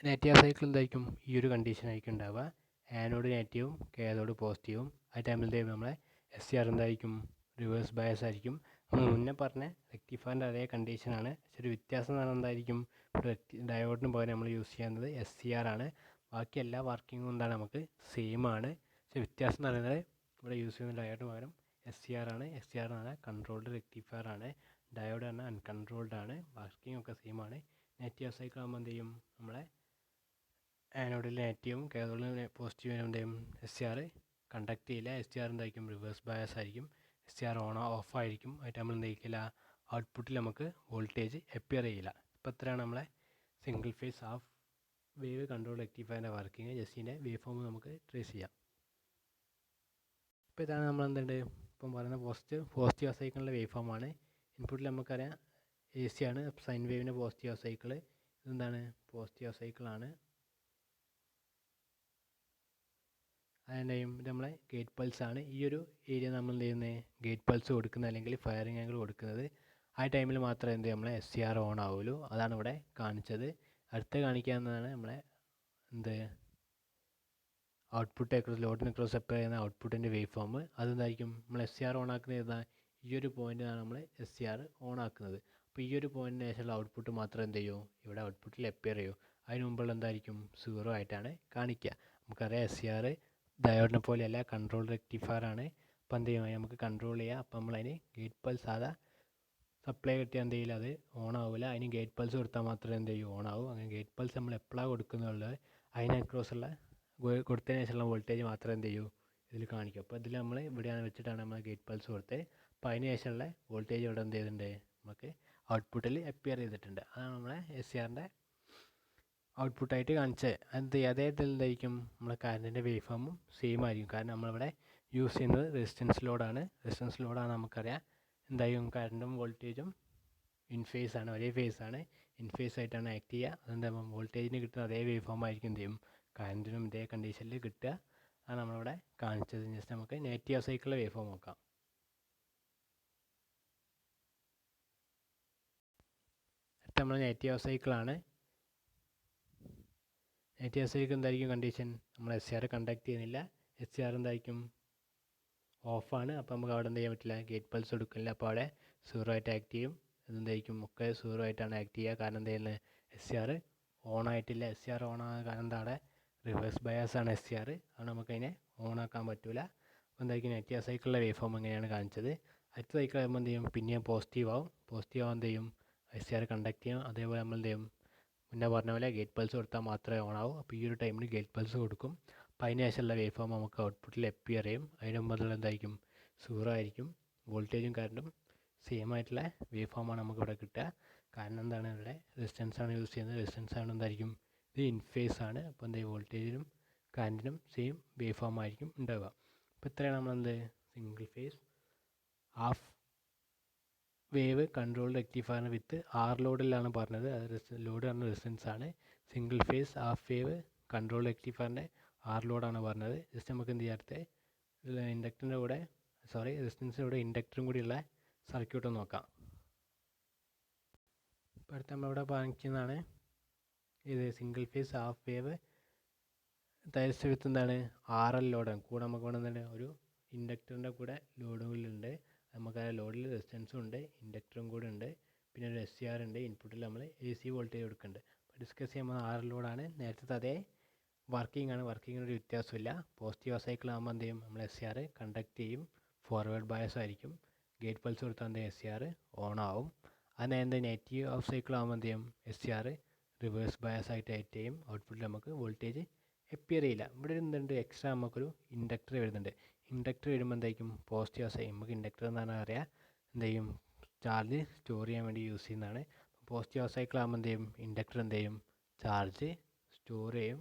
നെഗറ്റീവ് സൈക്കിൾ എന്തായിരിക്കും? ഈ ഒരു കണ്ടീഷൻ ആയിരിക്കും ഉണ്ടാവുക. ആനോഡ് നെഗറ്റീവും കാഥോഡ് പോസിറ്റീവും. ആ ടൈമിൽ എന്ത് ചെയ്യും? നമ്മളെ SCR എന്തായിരിക്കും? റിവേഴ്സ് ബയസ് ആയിരിക്കും. നമ്മൾ മുന്നേ പറഞ്ഞ റെക്ടിഫയറിൻ്റെ അതേ കണ്ടീഷനാണ്. പക്ഷെ ഒരു വ്യത്യാസം എന്ന് പറഞ്ഞാൽ എന്തായിരിക്കും? ഡയോഡിന് പകരം നമ്മൾ യൂസ് ചെയ്യുന്നത് SCR ആണ്. ബാക്കി എല്ലാ വർക്കിങ്ങും എന്താണ്? നമുക്ക് സെയിം ആണ്. പക്ഷെ വ്യത്യാസം എന്ന് പറയുന്നത് ഇവിടെ യൂസ് ചെയ്യുന്ന ഡയോഡിന് പകരം SCR ആണ്. SCR എന്ന് പറഞ്ഞാൽ കൺട്രോൾഡ് റെക്ടിഫയർ ആണ്. ഡയോഡ് പറഞ്ഞാൽ അൺകൺട്രോൾഡ് ആണ്. വർക്കിംഗ് ഒക്കെ സെയിം ആണ്. നെഗറ്റീവ് സൈക്കിൾ ആകുമ്പോൾ എന്ത് ചെയ്യും? നമ്മളെ ആനോഡിൽ നെഗറ്റീവും കാഥോഡിൽ പോസിറ്റീവും എന്ത് ചെയ്യും? SCR കണ്ടക്ട് ചെയ്യില്ല. SCR എന്തായിരിക്കും? റിവേഴ്സ് ബയസ് ആയിരിക്കും. SCR ഓഫ് ആയിരിക്കും. ആയിട്ട് നമ്മൾ എന്ത് ചെയ്യില്ല? ഔട്ട്പുട്ടിൽ നമുക്ക് വോൾട്ടേജ് അപ്പിയർ ചെയ്യില്ല. ഇപ്പോൾ ഇത്രയാണ് നമ്മളെ single phase half wave control റെക്ടിഫയറിൻ്റെ വർക്കിംഗ്. ജസ്റ്റിൻ്റെ വേവ് ഫോം നമുക്ക് ട്രേസ് ചെയ്യാം. ഇപ്പോൾ ഇതാണ് നമ്മൾ എന്തുണ്ട് ഇപ്പം പറയുന്ന പോസിറ്റീവ് സൈക്കിളിൻ്റെ വേവ് ഫോമാണ്. ഇൻപുട്ടിൽ നമുക്കറിയാം AC ആണ്. സൈൻ വേവിൻ്റെ പോസിറ്റീവ് സൈക്കിൾ. ഇതെന്താണ്? പോസിറ്റീവ് സൈക്കിളാണ്. അതിൻ്റെയും ഇത് നമ്മളെ ഗേറ്റ് പൾസ് ആണ്. ഈ ഒരു ഏരിയ നമ്മൾ എന്ത് ചെയ്യുന്നത്? ഗേറ്റ് പൾസ് കൊടുക്കുന്നത് അല്ലെങ്കിൽ ഫയറിംഗ് ആംഗിൾ കൊടുക്കുന്നത്. ആ ടൈമിൽ മാത്രമേ എന്ത് നമ്മളെ SCR ഓൺ ആവുള്ളൂ. അതാണ് ഇവിടെ കാണിച്ചത്. അടുത്ത് കാണിക്കാവുന്നതാണ് നമ്മളെ എന്ത് ഔട്ട്പുട്ട് അക്രോസ് ലോഡിന് അക്രോസ് അപ്ലൈ ചെയ്യുന്ന ഔട്ട്പുട്ടിൻ്റെ വേവ് ഫോം. അതെന്തായിരിക്കും? നമ്മൾ SCR ഓൺ ആക്കുന്നത് ഏതാ? ഈ ഒരു പോയിൻ്റാണ് നമ്മൾ SCR ഓൺ ആക്കുന്നത്. അപ്പോൾ ഈ ഒരു പോയിൻറ്റിന് ശേഷമുള്ള ഔട്ട്പുട്ട് മാത്രം എന്ത് ചെയ്യും, ഇവിടെ ഔട്ട്പുട്ടിൽ അപ്പിയർ ചെയ്യും. അതിന് മുമ്പുള്ള എന്തായിരിക്കും, 0 ആയിട്ടാണ് കാണിക്കുക. നമുക്കറിയാം SCR ഡയോഡിനെ പോലെയല്ല, കൺട്രോൾ റെക്ടിഫയർ ആണ്. അപ്പോൾ എന്ത് ചെയ്യും, നമുക്ക് കൺട്രോൾ ചെയ്യാം. അപ്പോൾ നമ്മളതിന് ഗേറ്റ് പൾസ് സാധാ സപ്ലൈ കിട്ടിയാൽ എന്ത് ചെയ്യില്ല, അത് ഓൺ ആവില്ല. അതിന് ഗേറ്റ് പൾസ് കൊടുത്താൽ മാത്രമേ എന്ത് ചെയ്യും, ഓൺ ആവും. അങ്ങനെ ഗേറ്റ് പൾസ് നമ്മൾ എപ്പോഴാണ് കൊടുക്കുന്നുള്ളത് അതിന് അക്രോസുള്ള കൊടുത്തതിന് ശേഷമുള്ള വോൾട്ടേജ് മാത്രമേ എന്ത് ചെയ്യൂ, ഇതിൽ കാണിക്കും. അപ്പോൾ ഇതിൽ നമ്മൾ ഇവിടെയാണ് വെച്ചിട്ടാണ് നമ്മൾ ഗേറ്റ് പൾസ് കൊടുത്തത്. അപ്പോൾ അതിന് ശേഷമുള്ള വോൾട്ടേജ് ഇവിടെ എന്ത് ചെയ്തിട്ടുണ്ട്, നമുക്ക് ഔട്ട്പുട്ടിൽ അപ്പിയർ ചെയ്തിട്ടുണ്ട്. അതാണ് നമ്മളെ SCRൻ്റെ ഔട്ട്പുട്ടായിട്ട് കാണിച്ചത്. അതേ ഇതിൽ എന്തായിരിക്കും, നമ്മളെ കറണ്ടിൻ്റെ വേവ് ഫോമും സെയിം ആയിരിക്കും. കാരണം നമ്മളിവിടെ യൂസ് ചെയ്യുന്നത് റെസിസ്റ്റൻസ് ലോഡാണ്. റെസിസ്റ്റൻസ് ലോഡാണ് നമുക്കറിയാം എന്തായാലും കറണ്ടും വോൾട്ടേജും ഇൻ ഫേസ് ആണ്, ഒരേ ഫേസ് ആണ്, ഇൻ ഫേസ് ആയിട്ടാണ് ആക്ട് ചെയ്യുക. അതുകൊണ്ട് വോൾട്ടേജിന് കിട്ടുന്ന അതേ വേവ് ഫോം ആയിരിക്കും എന്ത് ചെയ്യും, കറണ്ടിനും ഇതേ കണ്ടീഷനിൽ കിട്ടുക. അതാണ് നമ്മളിവിടെ കാണിച്ചത്. ജസ്റ്റ് നമുക്ക് നെഗറ്റീവ് സൈക്കിളിലെ വേവ് ഫോം നോക്കാം. അടുത്ത നമ്മൾ നെഗറ്റീവ് സൈക്കിളാണ്. നെഗറ്റീവ് സൈക്കിൾ എന്തായിരിക്കും കണ്ടീഷൻ, നമ്മൾ SCR കണ്ടക്ട് ചെയ്യുന്നില്ല, SCR എന്തായിരിക്കും ഓഫാണ്. അപ്പോൾ നമുക്ക് അവിടെ എന്ത് ചെയ്യാൻ പറ്റില്ല, ഗേറ്റ് പൾസ് കൊടുക്കില്ല. അപ്പോൾ അവിടെ 0 ആയിട്ട് ആക്ട് ചെയ്യും. എന്തായിരിക്കും, ഒക്കെ 0 ആയിട്ടാണ് ആക്ട് ചെയ്യുക. കാരണം എന്ത് ചെയ്യുന്നത്, SCR ഓൺ ആയിട്ടില്ല. SCR ഓൺ ആകാൻ കാരണം എന്താ, അവിടെ റിവേഴ്സ് ബയാസ് ആണ് SCR. അതുകൊണ്ട് നമുക്കതിനെ ഓൺ ആക്കാൻ പറ്റില്ല. അപ്പോൾ എന്തായിരിക്കും നെഗറ്റീവ് സൈക്കിളിലെ വേവ് ഫോം എങ്ങനെയാണ് കാണിച്ചത്. അടുത്ത സൈക്കിൾ ആകുമ്പോൾ എന്ത് ചെയ്യും, പിന്നെയും പോസിറ്റീവ് ആവും. പോസിറ്റീവ് ആകുമ്പോൾ എന്ത് ചെയ്യും, SCR കണ്ടക്ട് ചെയ്യും. അതേപോലെ നമ്മൾ എന്ത് ചെയ്യും, മുന്നേ പറഞ്ഞ പോലെ ഗേറ്റ് പൾസ് കൊടുത്താൽ മാത്രമേ ഓൺ ആവും. അപ്പോൾ ഈ ഒരു ടൈമിൽ ഗേറ്റ് പൾസ് കൊടുക്കും. അപ്പോൾ അതിന് ശേഷമുള്ള വേവ് ഫോം നമുക്ക് ഔട്ട്പുട്ടിൽ അപ്പിയർ ചെയ്യും. അതിന് മുമ്പുള്ള എന്തായിരിക്കും, 0 ആയിരിക്കും. വോൾട്ടേജും കറണ്ടും സെയിം ആയിട്ടുള്ള വേവ് ഫോമാണ് നമുക്ക് ഇവിടെ കിട്ടുക. കാരണം എന്താണ്, ഇവിടെ റെസിസ്റ്റൻസ് ആണ് യൂസ് ചെയ്യുന്നത്. റെസിസ്റ്റൻസ് ആണ് എന്തായിരിക്കും, ഇത് ഇൻ ഫേസ് ആണ്. അപ്പോൾ എന്താ, വോൾട്ടേജിനും കറണ്ടിനും സെയിം വേവ് ഫോം ആയിരിക്കും ഉണ്ടാവുക. അപ്പോൾ ഇത്രയാണ് നമ്മളെന്ത്, single phase half wave control rectifier with R ലോഡിലാണ് പറഞ്ഞത്. അത് ലോഡ് പറഞ്ഞ റെസിസ്റ്റൻസ് ആണ്. Single phase half wave control റെക്ടിഫയറിൻ്റെ R ലോഡാണ് പറഞ്ഞത്. ജസ്റ്റ് നമുക്ക് എന്ത് ചെയ്യാത്ത ഇൻഡക്ടറിൻ്റെ കൂടെ റെസിസ്റ്റൻസിൻ്റെ കൂടെ ഇൻഡക്ടറും കൂടിയുള്ള സർക്യൂട്ട് നോക്കാം. ഇപ്പോൾ അടുത്ത് നമ്മളിവിടെ കാണിക്കുന്നതാണ് ഇത് സിംഗിൾ ഫേസ് ഹാഫ് വേവ് തയ്ച്ച് വിത്ത് എന്താണ്, RL ലോഡാണ്. കൂടെ നമുക്ക് വേണമെന്നുണ്ട് ഒരു ഇൻഡക്ടറിൻ്റെ കൂടെ ലോഡുകളുണ്ട്. നമുക്ക് ആ ലോഡിൽ റെസിസ്റ്റൻസും ഉണ്ട്, ഇൻഡക്ടറും കൂടെ ഉണ്ട്, പിന്നെ ഒരു SCR ഉണ്ട്. ഇൻപുട്ടിൽ നമ്മൾ AC വോൾട്ടേജ് കൊടുക്കുന്നുണ്ട്. അപ്പോൾ ഡിസ്കസ് ചെയ്യുമ്പോൾ RL ലോഡാണ്. നേരത്തെ അതേ വർക്കിംഗ് ആണ്, വർക്കിങ്ങിന് ഒരു വ്യത്യാസമില്ല. പോസിറ്റീവ് സൈക്കിൾ ആകുമ്പോൾ എന്ത് ചെയ്യും, നമ്മൾ SCR കണ്ടക്ട് ചെയ്യും, ഫോർവേഡ് ബയസ് ആയിരിക്കും. ഗേറ്റ് പൾസ് കൊടുത്താൽ എന്ത് SCR ഓൺ ആവും. അത് എന്ത് നെഗറ്റീവ് ഓഫ് സൈക്കിൾ ആകുമ്പോൾ എന്ത് ചെയ്യും, SCR റിവേഴ്സ് ബയസ് ആയിട്ട് ആക്ട് ചെയ്യും. ഔട്ട്പുട്ടിൽ നമുക്ക് വോൾട്ടേജ് അപ്പിയർ ചെയ്യില്ല. ഇവിടെ എന്തുണ്ട്, എക്സ്ട്രാ നമുക്കൊരു ഇൻഡക്ടർ വരുന്നുണ്ട്. ഇൻഡക്ടർ വരുമ്പോൾ എന്തായിരിക്കും, പോസിറ്റീവ് സൈഡ്. നമുക്ക് ഇൻഡക്ടർ എന്നാണ് അറിയാം, എന്ത് ചെയ്യും, ചാർജ് സ്റ്റോർ ചെയ്യാൻ വേണ്ടി യൂസ് ചെയ്യുന്നതാണ്. പോസിറ്റീവ് സൈക്കിൾ ആകുമ്പോൾ എന്ത് ചെയ്യും, ഇൻഡക്ടർ എന്ത് ചെയ്യും, ചാർജ് സ്റ്റോർ ചെയ്യും.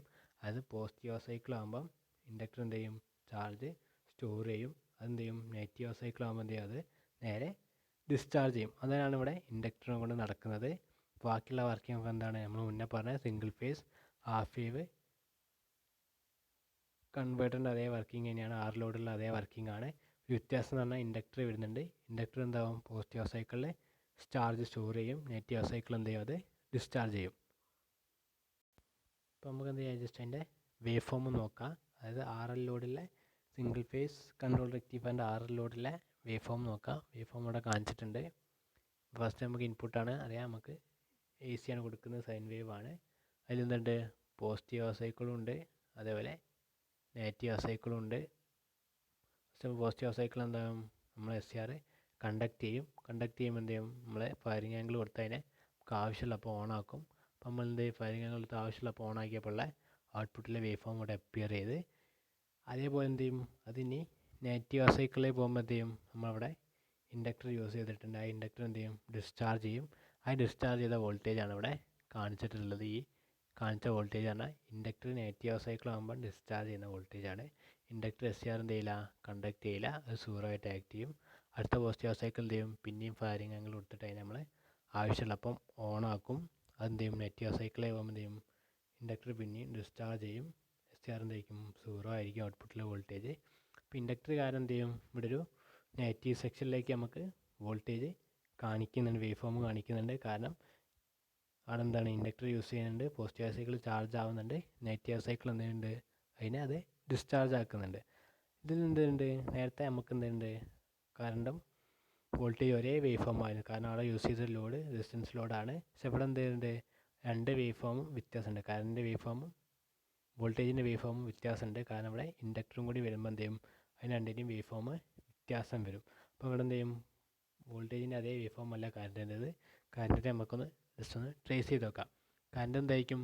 അത് പോസിറ്റീവ് സൈക്കിൾ ആകുമ്പം ഇൻഡക്ടർ എന്ത് ചെയ്യും, ചാർജ് സ്റ്റോർ ചെയ്യും. അതെന്ത് ചെയ്യും, നെഗറ്റീവ് സൈക്കിൾ ആകുമ്പോൾ എന്ത് ചെയ്യും, അത് നേരെ ഡിസ്ചാർജ് ചെയ്യും. അതാണ് ഇവിടെ ഇൻഡക്ടറിനെ കൊണ്ട് നടക്കുന്നത്. ബാക്കിയുള്ള വർക്കിംഗ് ഒക്കെ എന്താണ്, നമ്മൾ മുന്നേ പറഞ്ഞ സിംഗിൾ ഫേസ് ഹാഫ് വേവ് കൺവേർട്ടറിൻ്റെ അതേ വർക്കിംഗ് തന്നെയാണ്. R ലോഡുള്ള അതേ വർക്കിംഗ് ആണ്. വ്യത്യാസം എന്ന് പറഞ്ഞാൽ ഇൻഡക്ടർ വരുന്നുണ്ട്. ഇൻഡക്ടർ എന്താവും, പോസിറ്റീവ് സൈക്കിളിൽ ചാർജ് സ്റ്റോർ ചെയ്യും, നെഗറ്റീവ് സൈക്കിൾ എന്ത് ചെയ്യും, അത് ഡിസ്ചാർജ് ചെയ്യും. അപ്പോൾ നമുക്ക് എന്ത് ചെയ്യാം, ജസ്റ്റ് അതിൻ്റെ വേവ് ഫോം നോക്കാം. അതായത് RL ലോഡിലെ സിംഗിൾ ഫേസ് കൺട്രോൾ റെക്ടിഫയറിൻ്റെ RL ലോഡിലെ വേവ് ഫോം നോക്കാം. വേവ് ഫോം ഇവിടെ കാണിച്ചിട്ടുണ്ട്. ഫസ്റ്റ് നമുക്ക് ഇൻപുട്ടാണ് അറിയാം, നമുക്ക് AC ആണ് കൊടുക്കുന്നത്, സൈൻ വേവ് ആണ്. അതിലെന്തുണ്ട്, പോസിറ്റീവ് സൈക്കിളും ഉണ്ട്, അതേപോലെ നെഗറ്റീവ് സൈക്കിളും ഉണ്ട്. പോസിറ്റീവ് സൈക്കിൾ എന്താകും, നമ്മൾ SCR കണ്ടക്ട് ചെയ്യും. കണ്ടക്ട് ചെയ്യുമ്പോൾ എന്ത് ചെയ്യും, നമ്മളെ ഫയറിംഗ് ആംഗിൾ കൊടുത്ത് അതിനെ നമുക്ക് ആവശ്യമുള്ളപ്പോൾ ഓൺ ആക്കും. അപ്പോൾ നമ്മൾ എന്ത് ഫയറിംഗ് ആംഗിൾ കൊടുത്ത് ആവശ്യമുള്ളപ്പോൾ ഓൺ ആക്കിയപ്പോൾ ഔട്ട്പുട്ടിലെ വേവ് ഫോം ഇവിടെ അപ്പിയർ ചെയ്ത്. അതേപോലെ എന്ത് ചെയ്യും, അതിനി നെഗറ്റീവ് സൈക്കിളിൽ പോകുമ്പോൾ എന്ത് ചെയ്യും, നമ്മളവിടെ ഇൻഡക്ടർ യൂസ് ചെയ്തിട്ടുണ്ട്. ആ ഇൻഡക്ടർ എന്ത് ചെയ്യും, ഡിസ്ചാർജ് ചെയ്യും. ആ ഡിസ്ചാർജ് ചെയ്ത വോൾട്ടേജാണ് ഇവിടെ കാണിച്ചിട്ടുള്ളത്. ഈ കാണിച്ച വോൾട്ടേജ് പറഞ്ഞാൽ ഇൻഡക്ടർ നെഗറ്റീവ് സൈക്കിൾ ആകുമ്പോൾ ഡിസ്ചാർജ് ചെയ്യുന്ന വോൾട്ടേജാണ്. ഇൻഡക്ടർ SCR എന്ത് ചെയ്യില്ല, കണ്ടക്ട് ചെയ്യില്ല, അത് 0 ആയിട്ട് ആക്ട് ചെയ്യും. അടുത്ത പോസിറ്റീവ് സൈക്കിൾ എന്ത് ചെയ്യും, പിന്നെയും ഫയറിംഗ് ആംഗിൾ കൊടുത്തിട്ട് അതിന് നമ്മൾ ആവശ്യമുള്ളപ്പം ഓൺ ആക്കും. അതെന്ത് ചെയ്യും, നെഗറ്റീവ് സൈക്കിൾ ആകുമ്പോൾ എന്ത് ചെയ്യും, ഇൻഡക്ടർ പിന്നെയും ഡിസ്ചാർജ് ചെയ്യും. SCR എന്തായിരിക്കും, 0 ആയിരിക്കും ഔട്ട്പുട്ടിലെ വോൾട്ടേജ്. അപ്പോൾ ഇൻഡക്ടർ കാരണം എന്ത് ചെയ്യും, ഇവിടെ ഒരു നെഗറ്റീവ് സെക്ഷനിലേക്ക് നമുക്ക് വോൾട്ടേജ് കാണിക്കുന്നുണ്ട്, വേവ് ഫോം കാണിക്കുന്നുണ്ട്. കാരണം അവിടെ എന്താണ്, ഇൻഡക്ടർ യൂസ് ചെയ്യുന്നുണ്ട്, പോസിറ്റീവ് സൈക്കിൾ ചാർജ് ആവുന്നുണ്ട്, നെഗറ്റീവ് സൈക്കിൾ എന്തുണ്ട്, അതിനെ അത് ഡിസ്ചാർജ് ആക്കുന്നുണ്ട്. ഇതിൽ എന്തുണ്ട്, നേരത്തെ നമുക്ക് എന്തുണ്ട്, കറണ്ടും വോൾട്ടേജ് ഒരേ വേവ് ഫോം ആയിരുന്നു, കാരണം അവിടെ യൂസ് ചെയ്ത ലോഡ് റെസിസ്റ്റൻസ് ലോഡാണ്. പക്ഷെ ഇവിടെ എന്ത് ചെയ്യുന്നുണ്ട്, രണ്ട് വേവ് ഫോമും വ്യത്യാസമുണ്ട്. കറണ്ടിൻ്റെ വേവ് ഫോമും വോൾട്ടേജിൻ്റെ വേവ് ഫോമും വ്യത്യാസമുണ്ട്. കാരണം ഇവിടെ ഇൻഡക്ടറും കൂടി വരുമ്പോൾ എന്ത് ചെയ്യും, അതിന് രണ്ടിൻ്റെയും വേവ് ഫോം വ്യത്യാസം വരും. അപ്പോൾ ഇവിടെ എന്ത് ചെയ്യും, വോൾട്ടേജിൻ്റെ അതേ വേവ് ഫോം അല്ല കറണ്ടിൻ്റെത്. കറണ്ടിൻ്റെ നമുക്കൊന്ന് ജസ്റ്റ് ഒന്ന് ട്രേസ് ചെയ്ത് നോക്കാം. കറണ്ട് എന്തായിരിക്കും,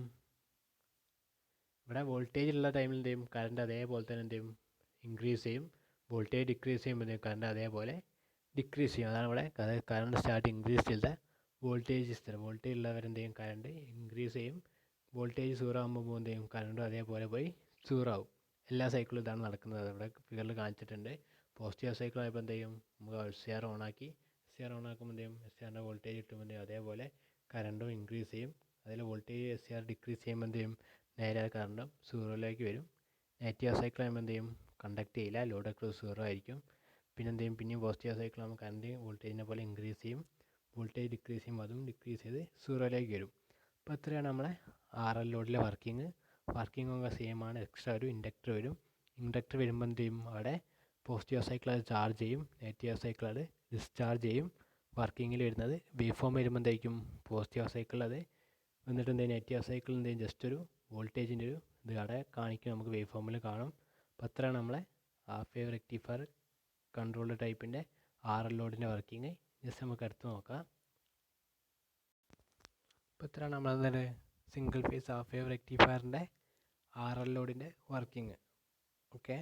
ഇവിടെ വോൾട്ടേജ് ഉള്ള ടൈമിൽ എന്ത് ചെയ്യും, കറണ്ട് അതേപോലെ തന്നെ എന്ത് ചെയ്യും, ഇൻക്രീസ് ചെയ്യും. വോൾട്ടേജ് ഡിക്രീസ് ചെയ്യുമ്പോൾ കറണ്ട് അതേപോലെ ഡിക്രീസ് ചെയ്യും. അതാണ് ഇവിടെ കറണ്ട് സ്റ്റാർട്ട് ഇൻക്രീസ് ചെയ്ത വോൾട്ടേജ് സ്ഥലം. വോൾട്ടേജ് ഉള്ളവരെന്ത് ചെയ്യും, കറണ്ട് ഇൻക്രീസ് ചെയ്യും. വോൾട്ടേജ് സീറോ ആകുമ്പോൾ എന്ത് ചെയ്യും, കറണ്ടും അതേപോലെ പോയി സീറോ ആവും. എല്ലാ സൈക്കിളും ഇതാണ് നടക്കുന്നത്. ഇവിടെ ഫിഗറിൽ കാണിച്ചിട്ടുണ്ട്. പോസിറ്റീവ് സൈക്കിൾ ആയപ്പോൾ എന്ത് ചെയ്യും, നമുക്ക് SCR ഓണാക്കി. SCR ഓണാക്കുമ്പോൾ എന്ത് ചെയ്യും, SCRൻ്റെ വോൾട്ടേജ് കിട്ടുമ്പോൾ അതേപോലെ കറണ്ടും ഇൻക്രീസ് ചെയ്യും. അതിൽ വോൾട്ടേജ് SCR ഡിക്രീസ് ചെയ്യുമ്പോൾ എന്ത് ചെയ്യും, നേരെ കറണ്ടും സീറോയിലേക്ക് വരും. നെഗറ്റീവ് സൈക്കിൾ ആകുമ്പോൾ എന്ത് ചെയ്യും, കണ്ടക്ട് ചെയ്യില്ല, ലോഡ് അക്രോസ് സീറോ ആയിരിക്കും. പിന്നെ എന്ത് ചെയ്യും, പിന്നെയും പോസിറ്റീവ് സൈക്കിൾ ആകുമ്പോൾ കറണ്ട് വോൾട്ടേജിനെ പോലെ ഇൻക്രീസ് ചെയ്യും. വോൾട്ടേജ് ഡിക്രീസ് ചെയ്യുമ്പോൾ അതും ഡിക്രീസ് ചെയ്ത് സീറോയിലേക്ക് വരും. അപ്പോൾ എത്രയാണ് നമ്മളെ RL ലോഡിലെ വർക്കിംഗ് ഒക്കെ സെയിം ആണ്. എക്സ്ട്രാ ഒരു ഇൻഡക്ടർ വരും. ഇൻഡക്ടർ വരുമ്പോൾ എന്ത് ചെയ്യും, അവിടെ പോസിറ്റീവ് സൈക്കിൾ അത് ചാർജ് ചെയ്യും, നെഗറ്റീവ് സൈക്കിൾ അത് ഡിസ്ചാർജ് ചെയ്യും. വർക്കിങ്ങിൽ വരുന്നത് വേവ് ഫോം വരുമ്പോൾ എന്തായിരിക്കും, പോസിറ്റീവ് സൈക്കിൾ അത് എന്നിട്ട് എന്ത് ചെയ്യും, നെഗറ്റീവ് സൈക്കിൾ എന്ത് ചെയ്യും, ജസ്റ്റ് ഒരു വോൾട്ടേജിൻ്റെ ഒരു ഇത് അവിടെ കാണിക്കും, നമുക്ക് വേവ് ഫോമിൽ കാണും. അപ്പോൾ അത്രയാണ് നമ്മളെ ഹാഫ് വേവ് റെക്ടിഫയർ കൺട്രോൾഡ് ടൈപ്പിൻ്റെ RL ലോഡിൻ്റെ വർക്കിംഗ്. ജസ്റ്റ് നമുക്ക് അടുത്ത് നോക്കാം. അപ്പോൾ ഇത്രയാണ് നമ്മളെന്താണ് സിംഗിൾ ഫേസ് ഹാഫ് വേവ് റെക്ടിഫയറിൻ്റെ RL ലോഡിൻ്റെ വർക്കിംഗ്. ഓക്കെ.